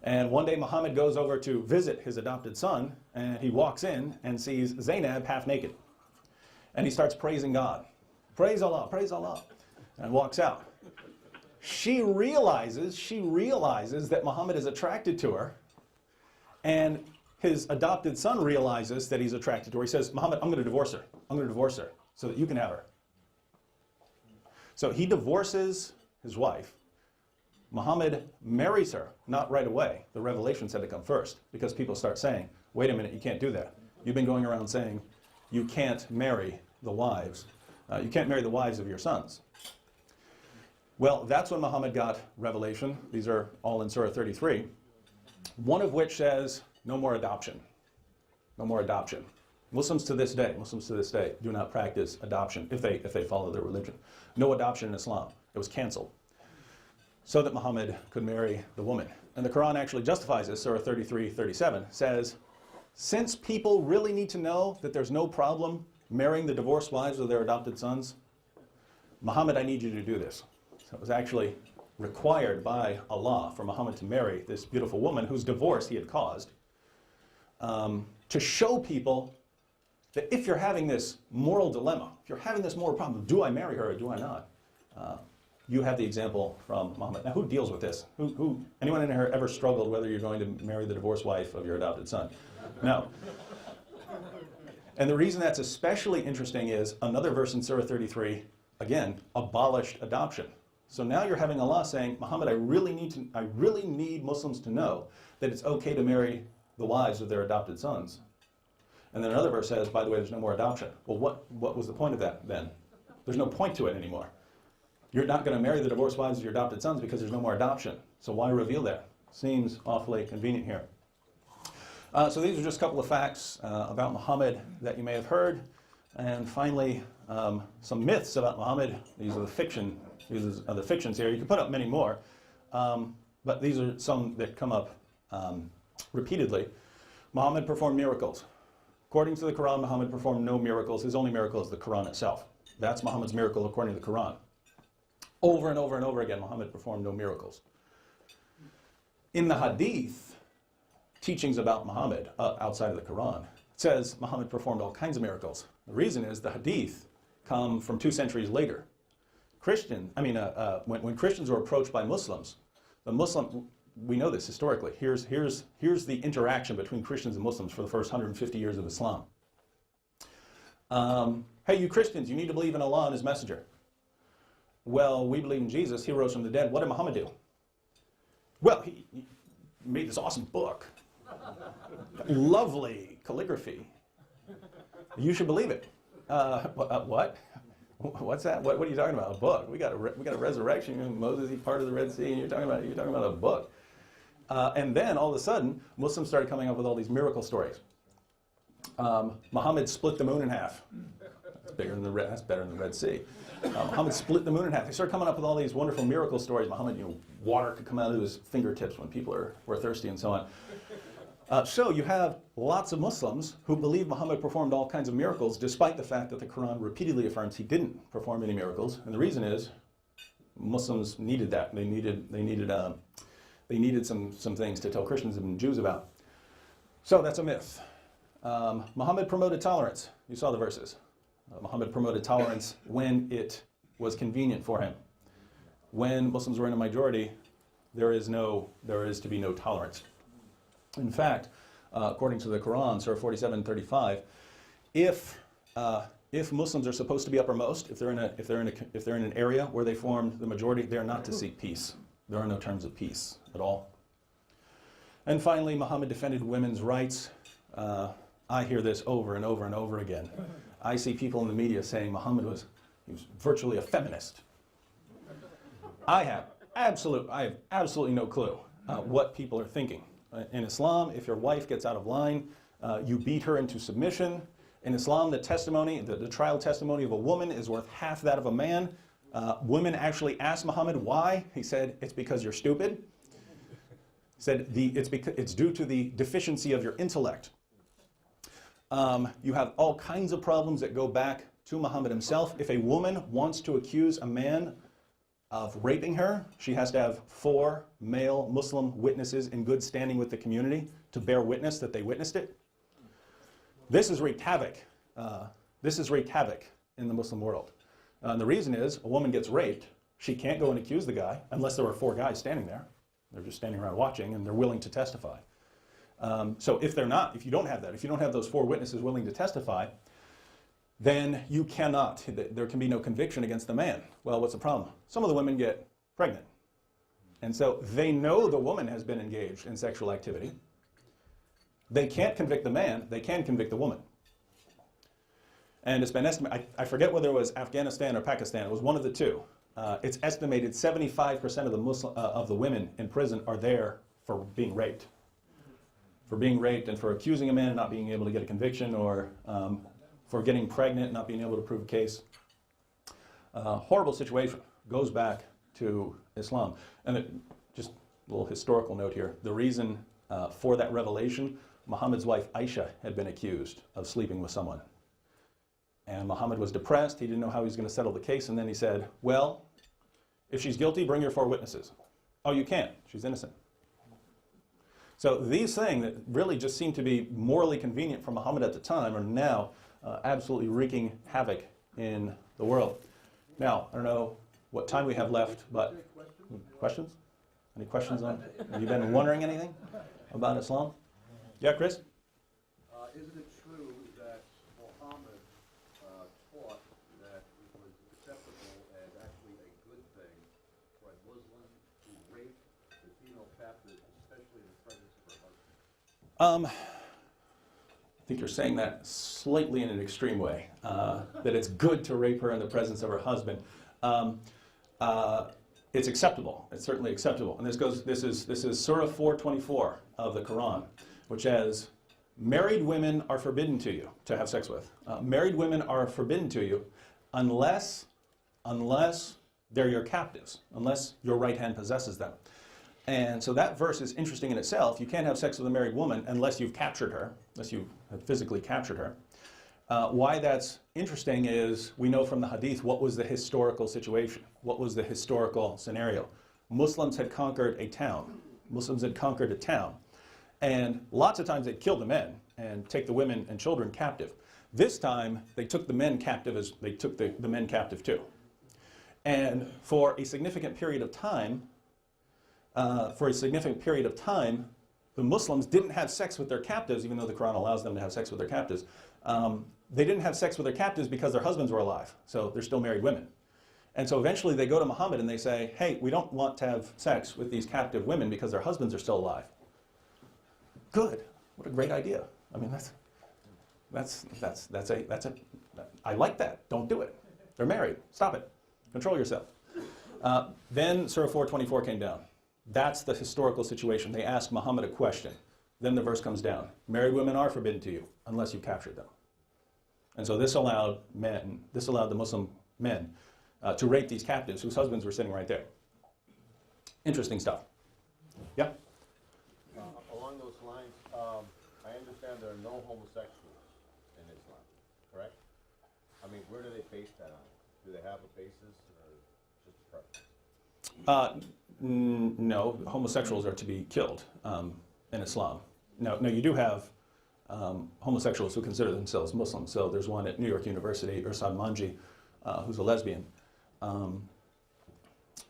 And one day Muhammad goes over to visit his adopted son, and he walks in and sees Zainab half naked. And he starts praising God. Praise Allah, and walks out. She realizes that Muhammad is attracted to her, and his adopted son realizes that he's attracted to her. He says, Muhammad, I'm going to divorce her. I'm going to divorce her so that you can have her. So he divorces his wife. Muhammad marries her, not right away. The revelations had to come first, because people start saying, wait a minute, you can't do that. You've been going around saying you can't marry the wives. You can't marry the wives of your sons. Well, that's when Muhammad got revelation. These are all in Surah 33. One of which says, no more adoption. No more adoption. Muslims to this day do not practice adoption if they follow their religion. No adoption in Islam. It was canceled so that Muhammad could marry the woman. And the Quran actually justifies this. Surah 33:37 says, since people really need to know that there's no problem marrying the divorced wives of their adopted sons, Muhammad, I need you to do this. So it was actually required by Allah for Muhammad to marry this beautiful woman whose divorce he had caused, to show people that if you're having this moral dilemma, if you're having this moral problem, do I marry her or do I not? You have the example from Muhammad. Now, who deals with this? Anyone in here ever struggled whether you're going to marry the divorced wife of your adopted son? No. And the reason that's especially interesting is another verse in Surah 33, again, abolished adoption. So now you're having Allah saying, Muhammad, I really need Muslims to know that it's okay to marry the wives of their adopted sons. And then another verse says, by the way, there's no more adoption. Well, what was the point of that then? There's no point to it anymore. You're not going to marry the divorced wives of your adopted sons because there's no more adoption. So why reveal that? Seems awfully convenient here. So these are just a couple of facts about Muhammad that you may have heard. And finally, some myths about Muhammad. These are the fiction. These are the fictions here. You can put up many more, but these are some that come up repeatedly. Muhammad performed miracles. According to the Quran, Muhammad performed no miracles. His only miracle is the Quran itself. That's Muhammad's miracle according to the Quran. Over and over and over again, Muhammad performed no miracles. In the Hadith, teachings about Muhammad outside of the Quran, it says Muhammad performed all kinds of miracles. The reason is the Hadith come from 2 centuries later. When Christians were approached by Muslims, we know this historically. Here's the interaction between Christians and Muslims for the first 150 years of Islam. Hey, you Christians, you need to believe in Allah and His messenger. Well, we believe in Jesus. He rose from the dead. What did Muhammad do? Well, he made this awesome book. Lovely calligraphy. You should believe it. What? What's that? What are you talking about? A book? We got a resurrection. Moses, he parted the Red Sea, and you're talking about a book. And then all of a sudden, Muslims started coming up with all these miracle stories. Muhammad split the moon in half. That's better than the Red Sea. Muhammad split the moon in half. They started coming up with all these wonderful miracle stories. Muhammad, water could come out of his fingertips when people were thirsty and so on. So you have lots of Muslims who believe Muhammad performed all kinds of miracles, despite the fact that the Quran repeatedly affirms he didn't perform any miracles. And the reason is Muslims needed that. They needed some things to tell Christians and Jews about. So that's a myth. Muhammad promoted tolerance. You saw the verses. Muhammad promoted tolerance when it was convenient for him. When Muslims were in a majority, there is to be no tolerance. In fact, according to the Quran, Surah 47:35, if Muslims are supposed to be uppermost, if they're in an area where they formed the majority, they are not to seek peace. There are no terms of peace at all. And finally, Muhammad defended women's rights. I hear this over and over and over again. I see people in the media saying Muhammad was virtually a feminist. I have absolutely no clue. what people are thinking. In Islam, if your wife gets out of line, you beat her into submission. In Islam, the testimony, the trial testimony of a woman is worth half that of a man. Women actually asked Muhammad why. He said, it's because you're stupid. He said, it's due to the deficiency of your intellect. You have all kinds of problems that go back to Muhammad himself. If a woman wants to accuse a man of raping her, she has to have 4 male Muslim witnesses in good standing with the community to bear witness that they witnessed it. This has wreaked havoc. This has wreaked havoc in the Muslim world. And the reason is, a woman gets raped, she can't go and accuse the guy unless there were 4 guys standing there. They're just standing around watching and they're willing to testify. So if you don't have that, if you don't have those 4 witnesses willing to testify, then you cannot, there can be no conviction against the man. Well, what's the problem? Some of the women get pregnant. And so they know the woman has been engaged in sexual activity. They can't convict the man, they can convict the woman. And it's been estimated, I forget whether it was Afghanistan or Pakistan, it was one of the two. It's estimated 75% of the women in prison are there for being raped. For being raped and for accusing a man and not being able to get a conviction, or for getting pregnant and not being able to prove a case. Horrible situation. Goes back to Islam. And just a little historical note here. The reason for that revelation, Muhammad's wife Aisha had been accused of sleeping with someone. And Muhammad was depressed. He didn't know how he was going to settle the case. And then he said, well, if she's guilty, bring your 4 witnesses. Oh, you can't. She's innocent. So these things that really just seemed to be morally convenient for Muhammad at the time are now absolutely wreaking havoc in the world. Now, I don't know what time we have left, but questions? Any questions on? Have you been wondering anything about Islam? Yeah, Chris? Isn't it true that Muhammad taught that it was acceptable and actually a good thing for a Muslim to rape the female captive, especially in the presence of her husband? I think you're saying that slightly in an extreme way, that it's good to rape her in the presence of her husband. It's acceptable. It's certainly acceptable. And this is Surah 4:24 of the Quran, which says, married women are forbidden to you to have sex with. Married women are forbidden to you unless they're your captives, unless your right hand possesses them. And so that verse is interesting in itself. You can't have sex with a married woman unless you've captured her, unless you have physically captured her. Why that's interesting is we know from the hadith what was the historical situation, what was the historical scenario. Muslims had conquered a town. Muslims had conquered a town. And lots of times they'd kill the men and take the women and children captive. This time they took the men captive as they took the men captive too. And for a significant period of time, the Muslims didn't have sex with their captives, even though the Quran allows them to have sex with their captives. They didn't have sex with their captives because their husbands were alive, so they're still married women. And so eventually they go to Muhammad and they say, hey, we don't want to have sex with these captive women because their husbands are still alive. Good. What a great idea. I mean, I like that. Don't do it. They're married. Stop it. Control yourself. Then Surah 4:24 came down. That's the historical situation. They asked Muhammad a question. Then the verse comes down. Married women are forbidden to you unless you captured them. And so this allowed the Muslim men to rape these captives whose husbands were sitting right there. Interesting stuff. Yeah? Along those lines, I understand there are no homosexuals in Islam, correct? I mean, where do they base that on? Do they have a basis or just a preference? No, homosexuals are to be killed in Islam. No, you do have homosexuals who consider themselves Muslims. So there's one at New York University, Ursan Manji, who's a lesbian.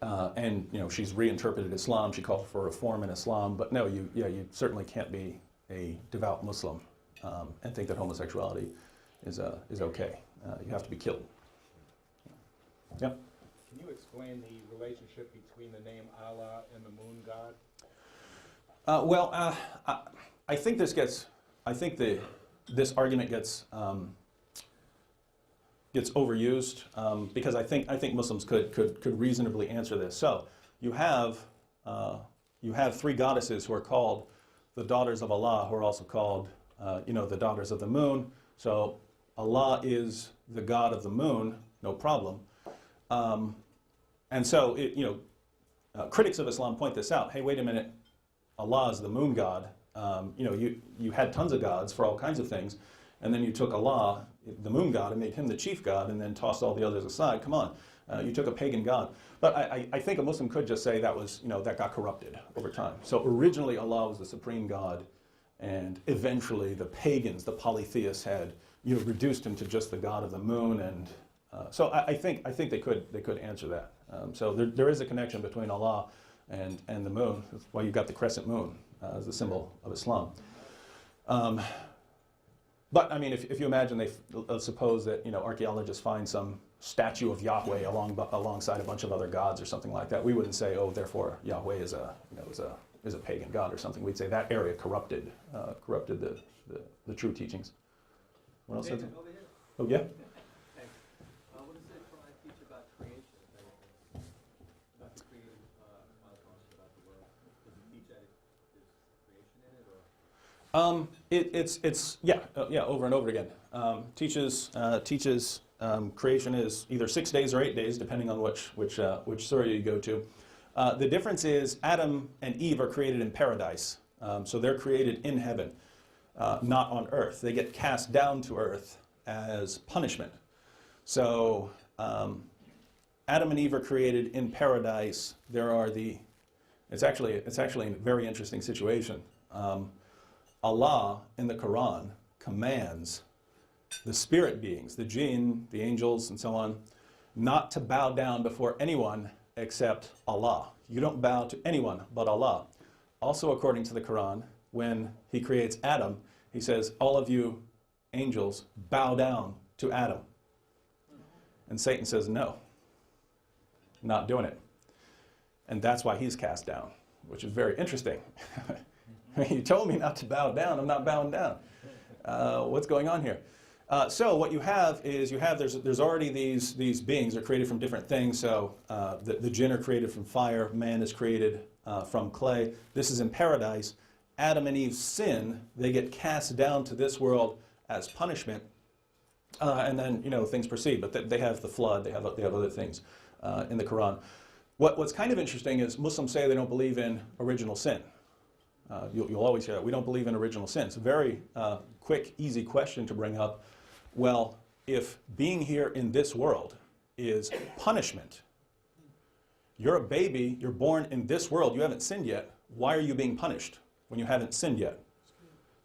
And she's reinterpreted Islam. She called for reform in Islam. But no, you certainly can't be a devout Muslim and think that homosexuality is okay. You have to be killed. Yeah. Can you explain the relationship between the name Allah and the moon god? I think this argument gets overused because I think Muslims could reasonably answer this. So you have you have three goddesses who are called the daughters of Allah, who are also called, the daughters of the moon. So Allah is the god of the moon, no problem. And so, critics of Islam point this out. Hey, wait a minute. Allah is the moon god. You had tons of gods for all kinds of things, and then you took Allah, the moon god, and made him the chief god, and then tossed all the others aside. Come on. You took a pagan god. But I think a Muslim could just say that was, that got corrupted over time. So originally Allah was the supreme god, and eventually the pagans, the polytheists, had reduced him to just the god of the moon. And so I think they could answer that. So there is a connection between Allah and the moon. That's why you've got the crescent moon as the symbol of Islam. But I mean, if you imagine, let's suppose that archaeologists find some statue of Yahweh alongside a bunch of other gods or something like that, we wouldn't say, oh, therefore Yahweh is a pagan god or something. We'd say that area corrupted the true teachings. What else? Over here. Oh yeah. Thanks. What does the Quran teach about creation? About the creating cosmos, about the world? Does it teach that there's creation in it, or? It's over and over again. Teaches creation is either 6 days or 8 days, depending on which surah you go to. The difference is Adam and Eve are created in paradise, so they're created in heaven, not on earth. They get cast down to earth as punishment. So Adam and Eve are created in paradise. It's actually a very interesting situation. Allah in the Quran commands the spirit beings, the jinn, the angels, and so on, not to bow down before anyone except Allah. You don't bow to anyone but Allah. Also, according to the Quran, when he creates Adam, he says, all of you angels bow down to Adam. And Satan says, no, not doing it. And that's why he's cast down, which is very interesting. You told me not to bow down. I'm not bowing down. What's going on here? So what you have is there's already these beings are created from different things. So the jinn are created from fire. Man is created from clay. This is in paradise. Adam and Eve's sin, they get cast down to this world as punishment, and then things proceed. But they have the flood. They have other things in the Quran. What's kind of interesting is Muslims say they don't believe in original sin. You'll always hear that. We don't believe in original sin. It's a very quick, easy question to bring up. Well, if being here in this world is punishment, you're a baby, you're born in this world, you haven't sinned yet, why are you being punished when you haven't sinned yet?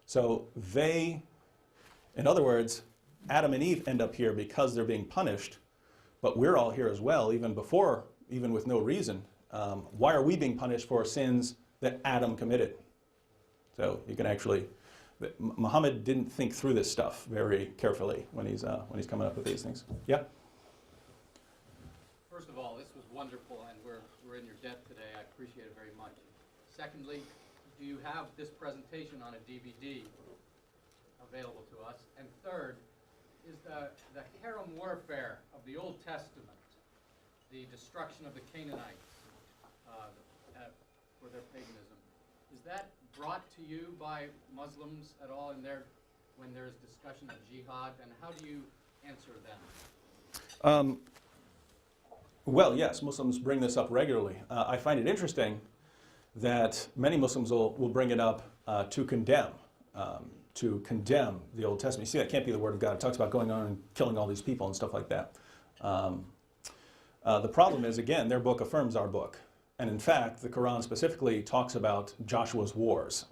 So in other words, Adam and Eve end up here because they're being punished, but we're all here as well, even with no reason. Why are we being punished for sins that Adam committed? So you can actually, Muhammad didn't think through this stuff very carefully when he's coming up with these things. Yeah? First of all, this was wonderful, and we're in your debt today. I appreciate it very much. Secondly, do you have this presentation on a DVD available to us? And third, is the harem warfare of the Old Testament, the destruction of the Canaanites for their paganism, is that brought to you by Muslims at all when there's discussion of jihad, and how do you answer them? Well, yes, Muslims bring this up regularly. I find it interesting that many Muslims will bring it up to condemn the Old Testament. You see, that can't be the Word of God. It talks about going on and killing all these people and stuff like that. The problem is, again, their book affirms our book. And in fact, the Quran specifically talks about Joshua's wars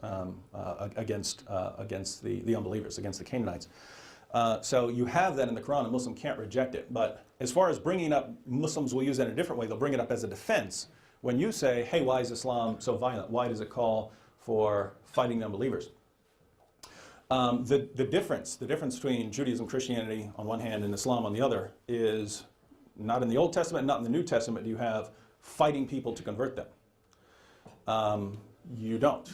against the unbelievers, against the Canaanites. So you have that in the Quran, and Muslim can't reject it. But as far as bringing up, Muslims will use that in a different way. They'll bring it up as a defense. When you say, hey, why is Islam so violent? Why does it call for fighting the unbelievers? The difference between Judaism, Christianity on one hand, and Islam on the other is not in the Old Testament, not in the New Testament do you have fighting people to convert them. You don't.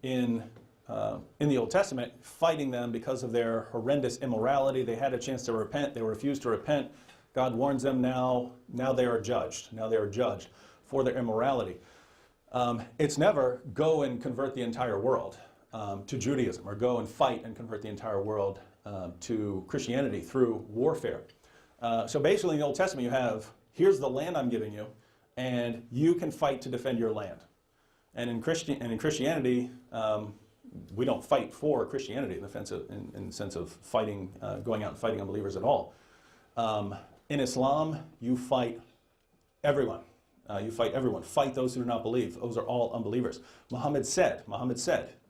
In the Old Testament, fighting them because of their horrendous immorality, they had a chance to repent, they refused to repent. God warns them now they are judged. Now they are judged for their immorality. It's never go and convert the entire world to Judaism, or go and fight and convert the entire world to Christianity through warfare. So basically in the Old Testament you have, here's the land I'm giving you, and you can fight to defend your land. And in Christianity, we don't fight for Christianity in the sense of fighting, going out and fighting unbelievers at all. In Islam, you fight everyone. You fight everyone. Fight those who do not believe. Those are all unbelievers. Muhammad said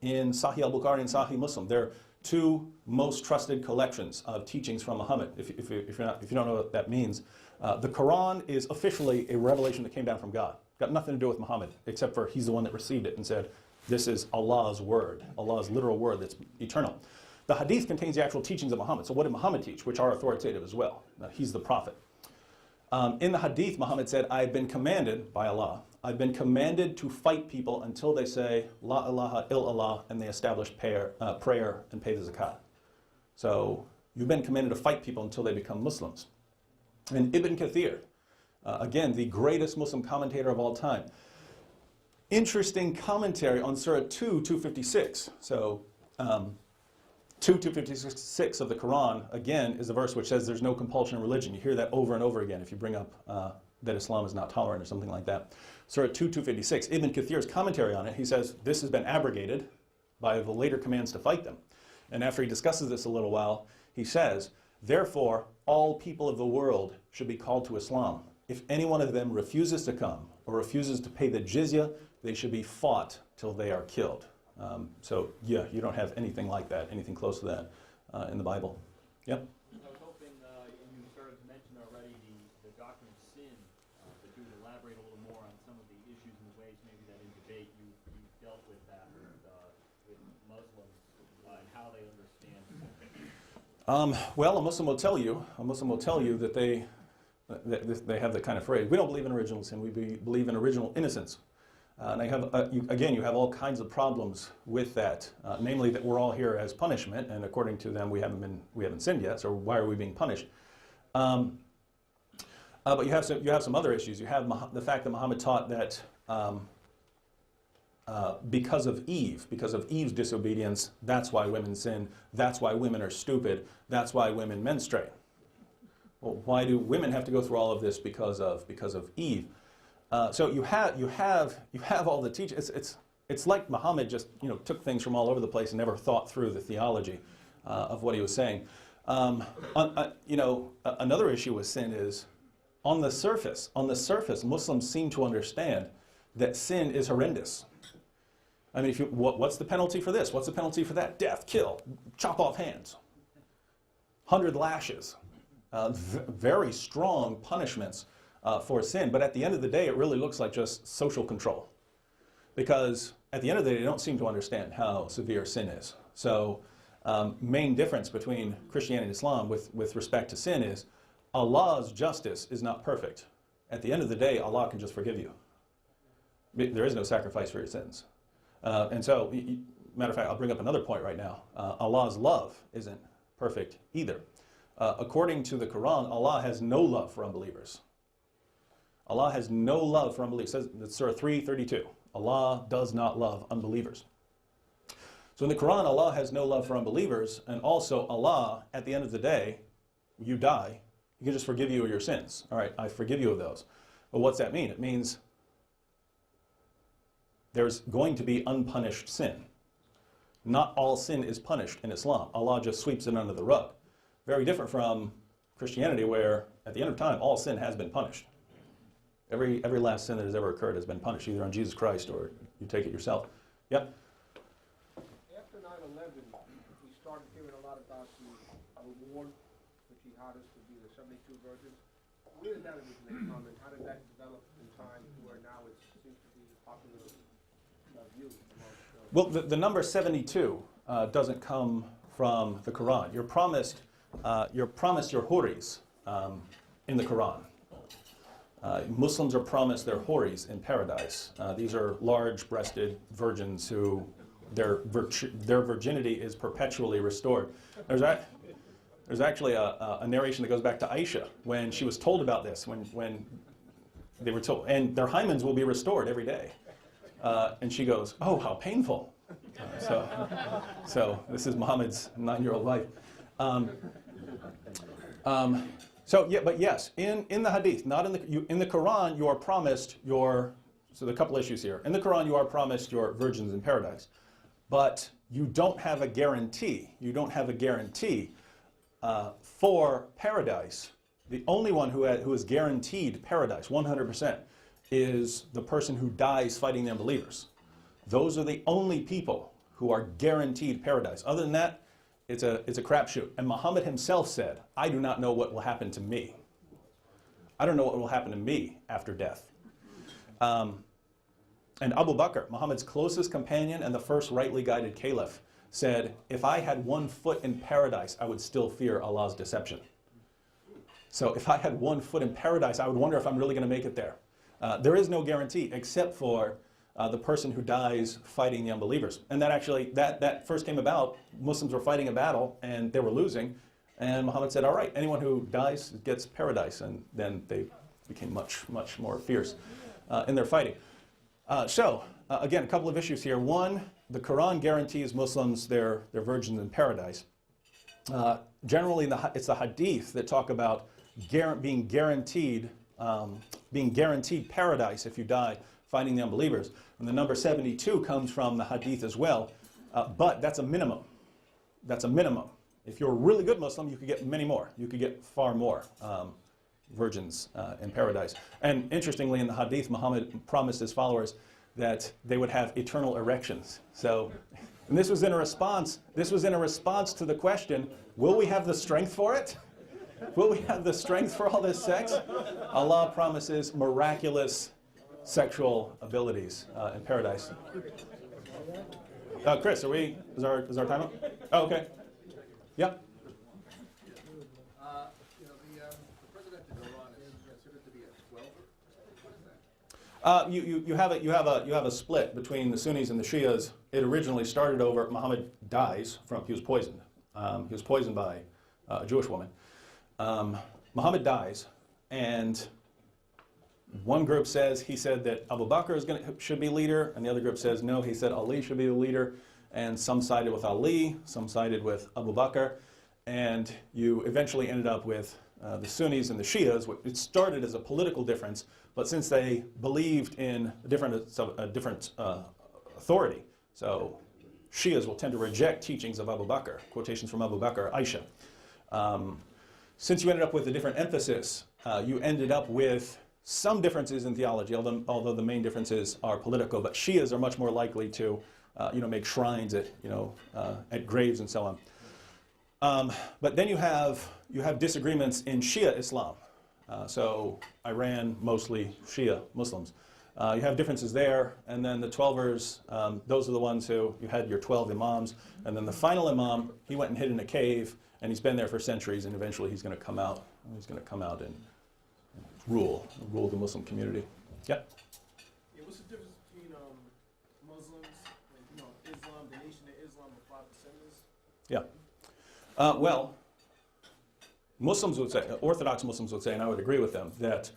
in Sahih al-Bukhari and Sahih Muslim, they're two most trusted collections of teachings from Muhammad. If you don't know what that means, the Quran is officially a revelation that came down from God. Got nothing to do with Muhammad, except for he's the one that received it and said, this is Allah's word, Allah's literal word that's eternal. The Hadith contains the actual teachings of Muhammad. So what did Muhammad teach, which are authoritative as well? He's the prophet. In the Hadith, Muhammad said, I've been commanded by Allah, I've been commanded to fight people until they say, La ilaha illallah, and they establish prayer and pay the zakat. So you've been commanded to fight people until they become Muslims. And Ibn Kathir, again, the greatest Muslim commentator of all time, interesting commentary on Surah 2:256. So 2:256 of the Quran, again, is a verse which says there's no compulsion in religion. You hear that over and over again if you bring up that Islam is not tolerant or something like that. Surah 2:256, Ibn Kathir's commentary on it, he says this has been abrogated by the later commands to fight them. And after he discusses this a little while, he says, therefore, all people of the world should be called to Islam. If any one of them refuses to come or refuses to pay the jizya, they should be fought till they are killed. So yeah, you don't have anything like that, anything close to that in the Bible. Yep. I was hoping you started to mention already the doctrine of sin, but you would elaborate a little more on some of the issues and ways maybe that in debate you've dealt with that with Muslims and how they understand sin. Well, a Muslim will tell you that they have the kind of phrase, we don't believe in original sin, we believe in original innocence. And you have all kinds of problems with that, namely that we're all here as punishment, and according to them, we haven't sinned yet. So why are we being punished? But you have some other issues. You have the fact that Muhammad taught that because of Eve's disobedience, that's why women sin. That's why women are stupid. That's why women menstruate. Well, why do women have to go through all of this because of Eve? So you have all the teachings. It's like Muhammad just took things from all over the place and never thought through the theology of what he was saying. Another issue with sin is on the surface, Muslims seem to understand that sin is horrendous. I mean, what's the penalty for this? What's the penalty for that? Death, kill, chop off hands, 100 lashes, very strong punishments for sin. But at the end of the day, it really looks like just social control. Because at the end of the day, they don't seem to understand how severe sin is. So main difference between Christianity and Islam with respect to sin is Allah's justice is not perfect. At the end of the day, Allah can just forgive you. There is no sacrifice for your sins. And so, matter of fact, I'll bring up another point right now. Allah's love isn't perfect either. According to the Quran, Allah has no love for unbelievers. Allah has no love for unbelievers. It says in Surah 3:32. Allah does not love unbelievers. So in the Quran, Allah has no love for unbelievers, and also Allah, at the end of the day, when you die, He can just forgive you of your sins. All right, I forgive you of those. But what's that mean? It means there's going to be unpunished sin. Not all sin is punished in Islam. Allah just sweeps it under the rug. Very different from Christianity, where at the end of time, all sin has been punished. Every last sin that has ever occurred has been punished, either on Jesus Christ or you take it yourself. Yep? After 9/11, we started hearing a lot about the reward for jihadists to be the 72 virgins. Where did that originate from, and how did that develop in time to where now it seems to be a popular view? Well, the number 72 doesn't come from the Quran. You're promised your huris in the Quran. Muslims are promised their huris in paradise. These are large-breasted virgins who their virginity is perpetually restored. There's actually a narration that goes back to Aisha when she was told about this, when they were told, and their hymens will be restored every day. And she goes, oh, how painful. So this is Muhammad's 9-year-old wife. But yes, in the hadith, not in the Quran, you are promised so there are a couple issues here. In the Quran, you are promised your virgins in paradise, but you don't have a guarantee. You don't have a guarantee for paradise. The only one who is guaranteed paradise, 100%, is the person who dies fighting the unbelievers. Those are the only people who are guaranteed paradise. Other than that, it's a crapshoot. And Muhammad himself said, I do not know what will happen to me. I don't know what will happen to me after death. And Abu Bakr, Muhammad's closest companion and the first rightly guided caliph, said, if I had 1 foot in paradise, I would still fear Allah's deception. So if I had 1 foot in paradise, I would wonder if I'm really going to make it there. There is no guarantee except for the person who dies fighting the unbelievers. And that first came about, Muslims were fighting a battle and they were losing. And Muhammad said, all right, anyone who dies gets paradise. And then they became much, much more fierce in their fighting. Again, a couple of issues here. One, the Quran guarantees Muslims their virgins in paradise. Generally, it's the hadith that talk about being guaranteed paradise if you die fighting the unbelievers. And the number 72 comes from the hadith as well. But that's a minimum. That's a minimum. If you're a really good Muslim, you could get many more. You could get far more virgins in paradise. And interestingly, in the hadith, Muhammad promised his followers that they would have eternal erections. And this was in a response to the question, will we have the strength for it? Will we have the strength for all this sex? Allah promises miraculous sexual abilities in paradise. Chris, is our time up? Oh, okay. Yeah. The president of Iran is considered to be a 12er. What is that? You have a split between the Sunnis and the Shias. It originally started over Muhammad dies he was poisoned. He was poisoned by a Jewish woman. Muhammad dies, and one group says he said that Abu Bakr should be leader, and the other group says no, he said Ali should be the leader. And some sided with Ali, some sided with Abu Bakr, and you eventually ended up with the Sunnis and the Shias. It started as a political difference, but since they believed in a different authority, so Shias will tend to reject teachings of Abu Bakr, quotations from Abu Bakr, Aisha. Since you ended up with a different emphasis, you ended up with some differences in theology, although the main differences are political. But Shias are much more likely to, make shrines at graves and so on. But then you have disagreements in Shia Islam. So Iran, mostly Shia Muslims. You have differences there, and then the 12ers, those are the ones who, you had your 12 imams, and then the final imam, he went and hid in a cave, and he's been there for centuries, and eventually he's going to come out. He's going to come out and rule the Muslim community. Yeah? Yeah, what's the difference between Muslims and Islam, the nation of Islam, the 5 descendants? Yeah. Well, Muslims would say, Orthodox Muslims would say, and I would agree with them, that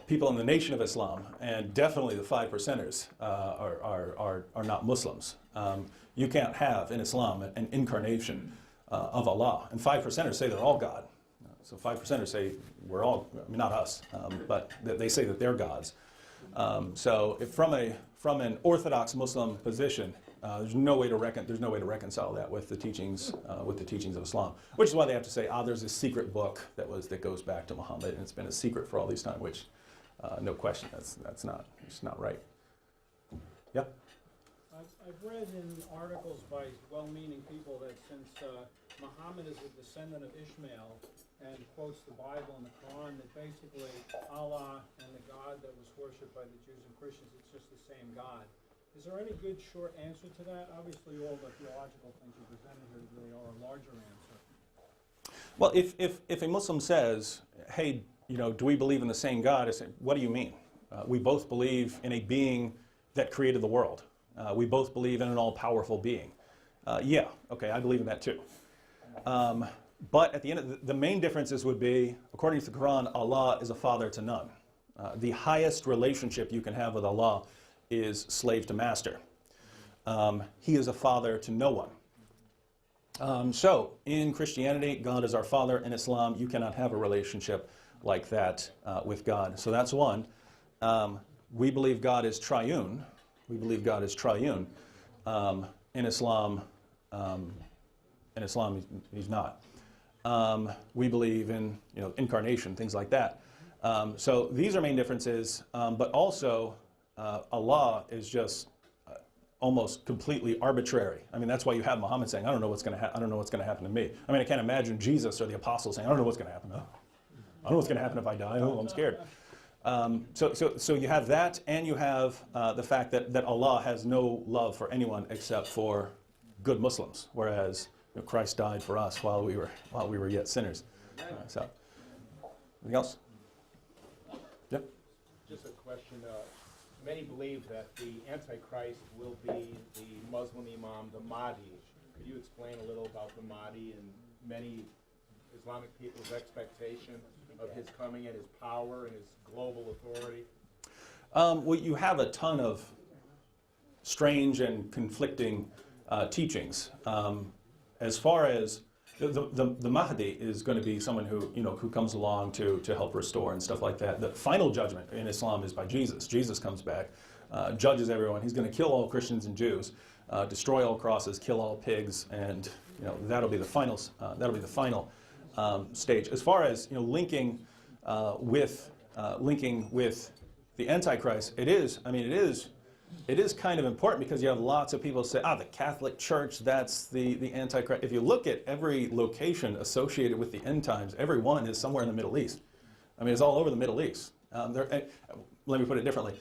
people in the nation of Islam, and definitely the 5 percenters, are not Muslims. You can't have in Islam an incarnation of Allah. And 5 percenters say they're all God. So 5 percenters say we're all, not us, but they say that they're gods. So if from an Orthodox Muslim position, there's no way to reconcile that with the teachings of Islam, which is why they have to say, there's this secret book that goes back to Muhammad, and it's been a secret for all these time. Which, no question, that's not right. Yeah. I've read in articles by well-meaning people that since Muhammad is a descendant of Ishmael and quotes the Bible and the Quran, that basically Allah and the God that was worshipped by the Jews and Christians, it's just the same God. Is there any good short answer to that? Obviously, all the theological things you presented here really are a larger answer. Well, if a Muslim says, hey, do we believe in the same God? I say, what do you mean? We both believe in a being that created the world. We both believe in an all-powerful being. Yeah, okay, I believe in that too. But at the end, the main differences would be, according to the Quran, Allah is a father to none. the highest relationship you can have with Allah is slave to master. He is a father to no one. So in Christianity, God is our father. In Islam, you cannot have a relationship like that with God. So that's one. We believe God is triune. We believe God is triune. In Islam, he's not. We believe in incarnation, things like that. So these are main differences. But also, Allah is just almost completely arbitrary. I mean, that's why you have Muhammad saying, "I don't know what's going to I don't know what's going to happen to me." I mean, I can't imagine Jesus or the apostles saying, "I don't know what's going to happen. I don't know what's going to happen if I die. Oh, I'm scared." So you have that, and you have the fact that Allah has no love for anyone except for good Muslims, whereas Christ died for us while we were yet sinners. So, anything else? Yep. Just a question. Many believe that the Antichrist will be the Muslim Imam, the Mahdi. Could you explain a little about the Mahdi and many Islamic people's expectation of his coming and his power and his global authority? Well, you have a ton of strange and conflicting teachings. As far as the Mahdi is going to be someone who comes along to help restore and stuff like that. The final judgment in Islam is by Jesus. Jesus comes back, judges everyone. He's going to kill all Christians and Jews, destroy all crosses, kill all pigs, and that'll be the final stage. As far as linking with the Antichrist, it is kind of important because you have lots of people say, the Catholic Church, that's the Antichrist. If you look at every location associated with the end times, every one is somewhere in the Middle East. I mean, it's all over the Middle East. Let me put it differently.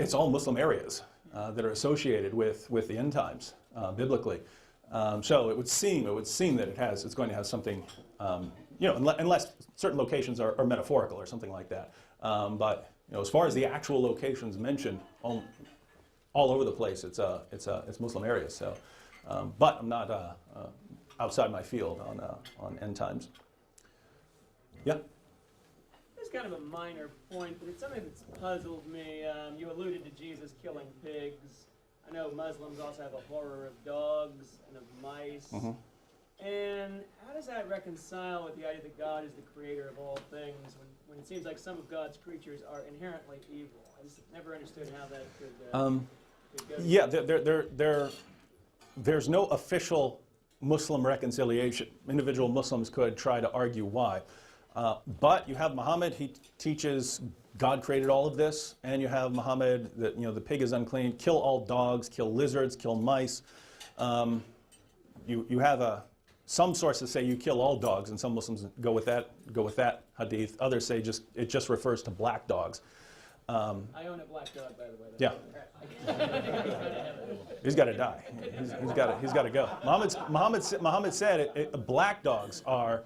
It's all Muslim areas that are associated with the end times, biblically. So it would seem that it's going to have something, unless certain locations are metaphorical or something like that. But as far as the actual locations mentioned, all over the place, it's Muslim areas. So, but I'm not outside my field on end times. Yeah. It's kind of a minor point, but it's something that's puzzled me. You alluded to Jesus killing pigs. I know Muslims also have a horror of dogs and of mice. Mm-hmm. And how does that reconcile with the idea that God is the creator of all things when it seems like some of God's creatures are inherently evil? I just never understood how that could go. Yeah, there's no official Muslim reconciliation. Individual Muslims could try to argue why. But you have Muhammad, he teaches God created all of this, and you have Muhammad that the pig is unclean, kill all dogs, kill lizards, kill mice. You have some sources say you kill all dogs, and some Muslims go with that hadith. Others say it just refers to black dogs. I own a black dog, by the way. Yeah. He's got to die. He's got to go. Muhammad said black dogs are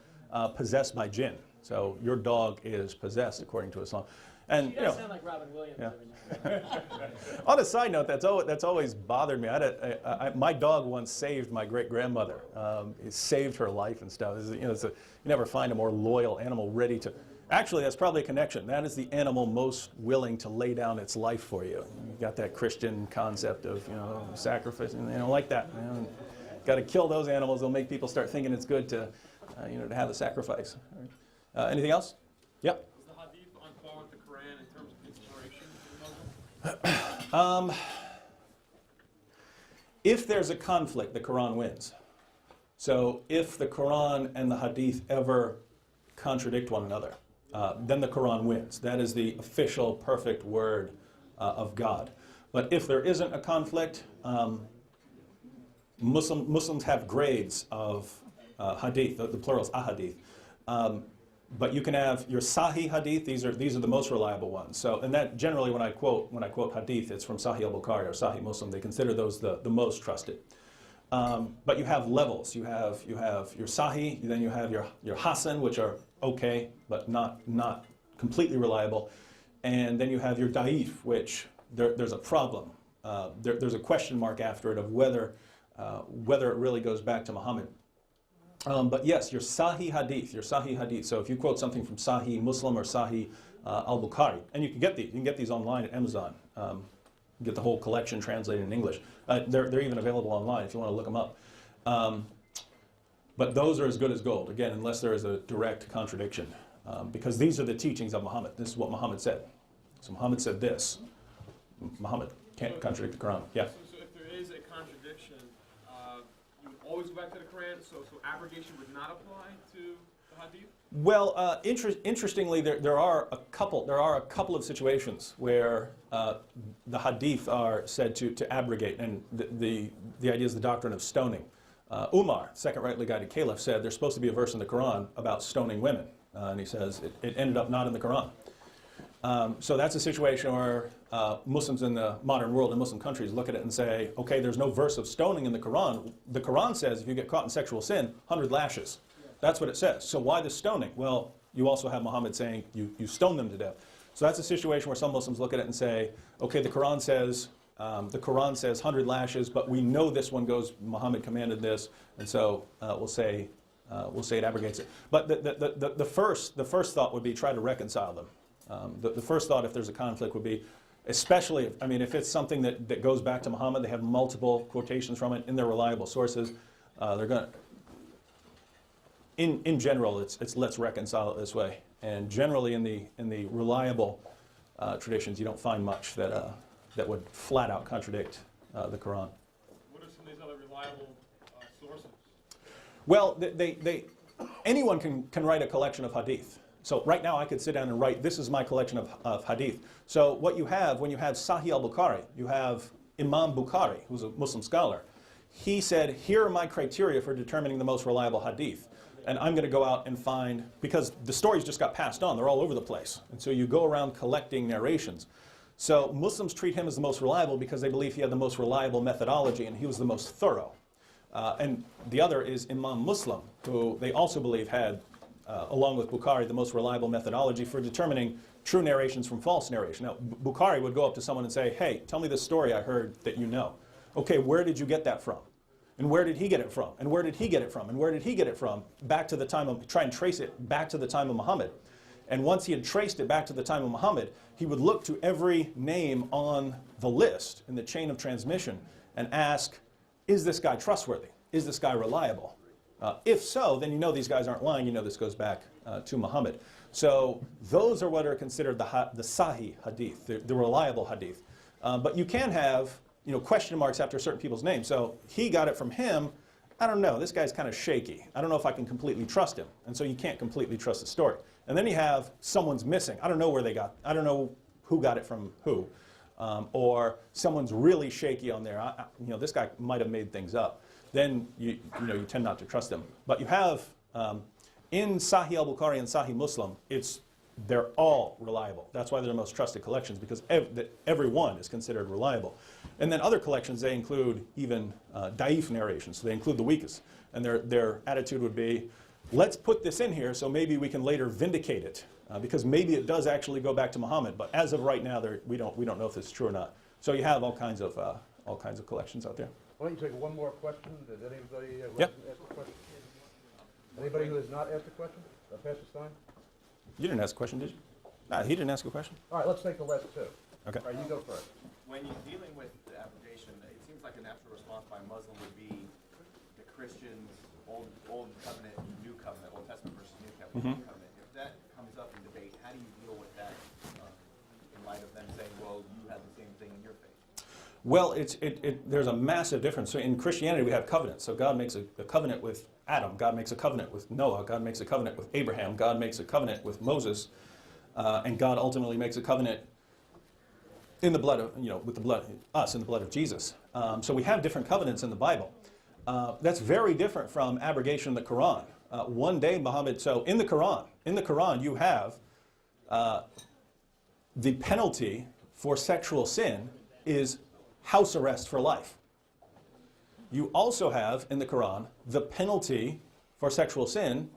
possessed by jinn. So your dog is possessed according to Islam. And she does sound like Robin Williams. Yeah. On a side note, that's always bothered me. My dog once saved my great-grandmother. It saved her life and stuff. You never find a more loyal animal ready to. Actually, that's probably a connection. That is the animal most willing to lay down its life for you. You got that Christian concept of sacrifice, and they don't like that. Got to kill those animals. They'll make people start thinking it's good to to have the sacrifice. Anything else? Yeah. Is the hadith on par with the Quran in terms of inspiration for Muslims? If there's a conflict, the Quran wins. So if the Quran and the hadith ever contradict one another, then the Quran wins. That is the official perfect word of God. But if there isn't a conflict, Muslims have grades of hadith, the plural is ahadith. But you can have your Sahih hadith. These are the most reliable ones. So, and that generally, when I quote hadith, it's from Sahih al-Bukhari or Sahih Muslim. They consider those the most trusted. But you have levels. You have your Sahih, then you have your Hasan, which are okay, but not completely reliable. And then you have your Da'if, which there's a problem. There's a question mark after it of whether it really goes back to Muhammad. But yes, your Sahih hadith. So if you quote something from Sahih Muslim or Sahih al-Bukhari. And you can get these. You can get these online at Amazon. You get the whole collection translated in English. They're even available online if you want to look them up. But those are as good as gold, again, unless there is a direct contradiction. Because these are the teachings of Muhammad. This is what Muhammad said. So Muhammad said this. Muhammad can't contradict the Quran. Yeah? So if there is a contradiction, you would always go back to the Quran, so abrogation would not apply to the Hadith? Well, interestingly, there are a couple of situations where the Hadith are said to abrogate, and the idea is the doctrine of stoning. Umar, second rightly guided caliph, said there's supposed to be a verse in the Quran about stoning women, and he says it ended up not in the Quran. So that's a situation where Muslims in the modern world, in Muslim countries, look at it and say, okay, there's no verse of stoning in the Quran. The Quran says if you get caught in sexual sin, 100 lashes. That's what it says. So why the stoning? Well, you also have Muhammad saying you stone them to death. So that's a situation where some Muslims look at it and say, okay, the Quran says 100 lashes, but we know this one goes, Muhammad commanded this, and so we'll say it abrogates it. But the first thought would be try to reconcile them. The first thought, if there's a conflict, would be, especially, if it's something that goes back to Muhammad, they have multiple quotations from it in their reliable sources, they're going to, in general, it's let's reconcile it this way. And generally in the reliable traditions, you don't find much that would flat out contradict the Quran. What are some of these other reliable sources? Well, anyone can write a collection of hadith. So right now I could sit down and write, this is my collection of hadith. So what you have, when you have Sahih al-Bukhari, you have Imam Bukhari, who's a Muslim scholar. He said, here are my criteria for determining the most reliable hadith. And I'm going to go out and find, because the stories just got passed on, they're all over the place. And so you go around collecting narrations. So Muslims treat him as the most reliable because they believe he had the most reliable methodology and he was the most thorough. And the other is Imam Muslim, who they also believe had, along with Bukhari, the most reliable methodology for determining true narrations from false narration. Now, Bukhari would go up to someone and say, hey, tell me this story I heard that you know. Okay, where did you get that from? And where did he get it from? And where did he get it from? And where did he get it from? Back to the time of, try and trace it back to the time of Muhammad. And once he had traced it back to the time of Muhammad, he would look to every name on the list in the chain of transmission and ask, is this guy trustworthy? Is this guy reliable? If so, then you know these guys aren't lying. You know this goes back to Muhammad. So those are what are considered the Sahih hadith, the reliable hadith. But you can have question marks after certain people's names. So he got it from him. I don't know. This guy's kind of shaky. I don't know if I can completely trust him. And so you can't completely trust the story. And then you have someone's missing. I don't know where they got. I don't know who got it from who. Or someone's really shaky on there. This guy might have made things up. Then you tend not to trust them. But you have in Sahih al-Bukhari and Sahih Muslim, they're all reliable. That's why they're the most trusted collections, because every one is considered reliable. And then other collections, they include even da'if narrations, so they include the weakest. And their attitude would be, let's put this in here so maybe we can later vindicate it, because maybe it does actually go back to Muhammad. But as of right now, we don't know if this is true or not. So you have all kinds of collections out there. Why don't you take one more question? Did anybody Yep. ask a question? Anybody who has not asked a question? Pastor Stein? You didn't ask a question, did you? No, he didn't ask a question. All right, let's take the last two. Okay. All right, you go first. When you're dealing with the abrogation, it seems like a natural response by a Muslim would be the Christians, Old Covenant, New Covenant, Old Testament versus New Covenant. If that comes up in debate, how do you deal with that in light of them saying, well, you have the same thing in your faith? Well, there's a massive difference. So in Christianity, we have covenants. So God makes a covenant with Adam. God makes a covenant with Noah. God makes a covenant with Abraham. God makes a covenant with Moses. And God ultimately makes a covenant in the blood of, with the blood, us in the blood of Jesus. So we have different covenants in the Bible. That's very different from abrogation in the Quran. One day Muhammad, so in the Quran you have the penalty for sexual sin is house arrest for life. You also have in the Quran the penalty for sexual sin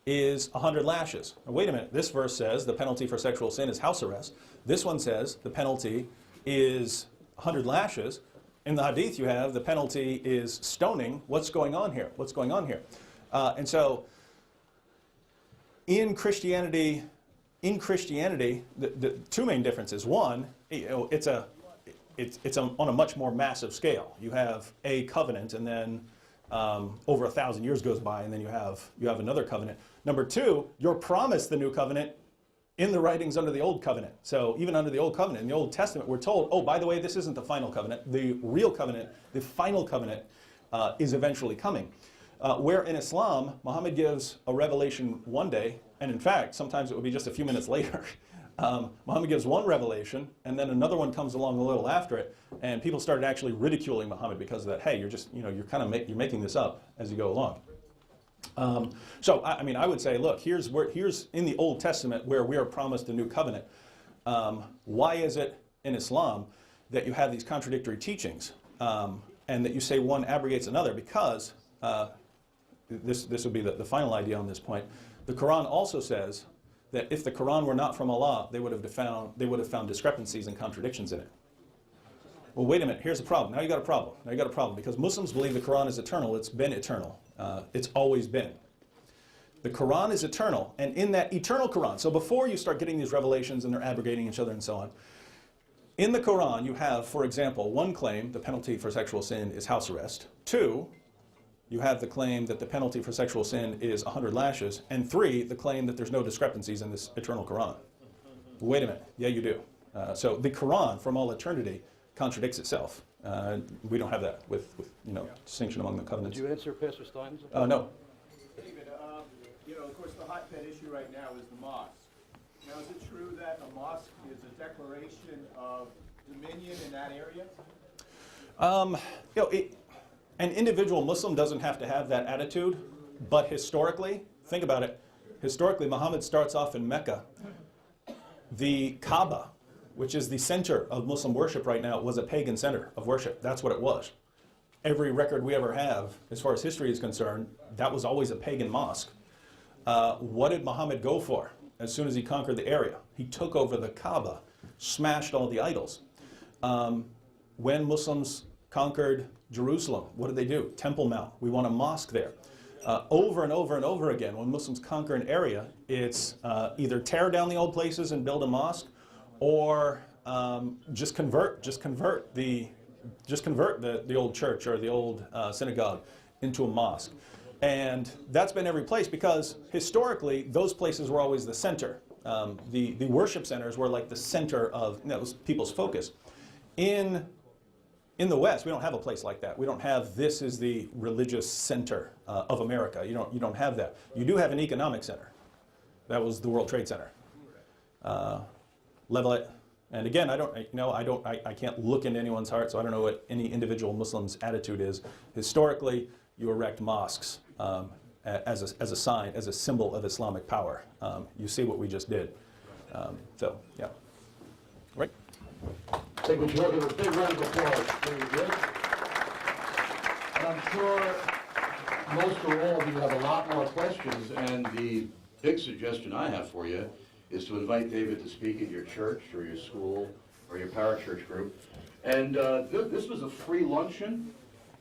is 100 lashes. Now, wait a minute, this verse says the penalty for sexual sin is house arrest. This one says the penalty is 100 lashes. In the hadith you have the penalty is stoning. What's going on here? What's going on here? And so in Christianity, in Christianity, the two main differences. One, it's on a much more massive scale. You have a covenant, and then over 1,000 years goes by, and then you have another covenant. Number two, you're promised the new covenant in the writings under the old covenant. So even under the old covenant, in the Old Testament, we're told, oh, by the way, this isn't the final covenant. The real covenant, the final covenant, is eventually coming. Where in Islam, Muhammad gives a revelation one day, and in fact, sometimes it would be just a few minutes later. Muhammad gives one revelation, and then another one comes along a little after it, and people started actually ridiculing Muhammad because of that. Hey, you're just, you're making this up as you go along. So I would say, look, here's in the Old Testament where we are promised a new covenant. Why is it in Islam that you have these contradictory teachings, and that you say one abrogates another? Because this would be the final idea on this point. The Quran also says that if the Quran were not from Allah, they would have found discrepancies and contradictions in it. Well, wait a minute. Here's the problem. Now you got a problem. Because Muslims believe the Quran is eternal. It's been eternal. It's always been. The Quran is eternal, and in that eternal Quran, so before you start getting these revelations and they're abrogating each other and so on, in the Quran you have, for example, one claim, the penalty for sexual sin is house arrest. Two, you have the claim that the penalty for sexual sin is 100 lashes. And three, the claim that there's no discrepancies in this eternal Quran. Wait a minute. Yeah, you do. So the Quran, from all eternity, contradicts itself. We don't have that with distinction among the covenants. Did you answer Pastor Stein's? No. David, of course, the hotbed issue right now is the mosque. Now, is it true that a mosque is a declaration of dominion in that area? An individual Muslim doesn't have to have that attitude, but historically, think about it. Historically, Muhammad starts off in Mecca. The Kaaba, which is the center of Muslim worship right now, was a pagan center of worship. That's what it was. Every record we ever have, as far as history is concerned, that was always a pagan mosque. What did Muhammad go for as soon as he conquered the area? He took over the Kaaba, smashed all the idols. When Muslims conquered Jerusalem, what did they do? Temple Mount. We want a mosque there. Over and over and over again, when Muslims conquer an area, it's either tear down the old places and build a mosque, or just convert the old church or the old synagogue into a mosque. And that's been every place, because historically those places were always the center. The worship centers were like the center of people's focus. In the West, we don't have a place like that. We don't have this is the religious center of America. You don't have that. You do have an economic center. That was the World Trade Center. Level it. And again, I can't look into anyone's heart, so I don't know what any individual Muslim's attitude is. Historically, you erect mosques as a sign, as a symbol of Islamic power. You see what we just did. So, yeah. Right? I think we should give a big round of applause. Very good. And I'm sure most or all of you have a lot more questions, and the big suggestion I have for you is to invite David to speak at your church or your school or your parachurch group. And this was a free luncheon,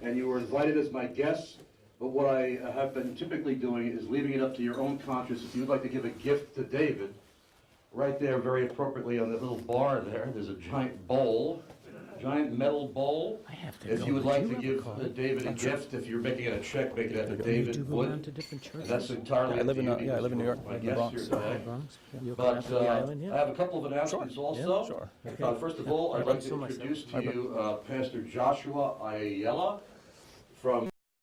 and you were invited as my guests. But what I have been typically doing is leaving it up to your own conscience. If you'd like to give a gift to David, right there, very appropriately on the little bar there's a giant bowl, giant metal bowl. If you would like to give David a gift, if you're making it a check, make it out to David Wood. And that's entirely up to you. I live in New York. My guest here today. But I have a couple of announcements also. First of all, I'd like to introduce to you Pastor Joshua Ayala from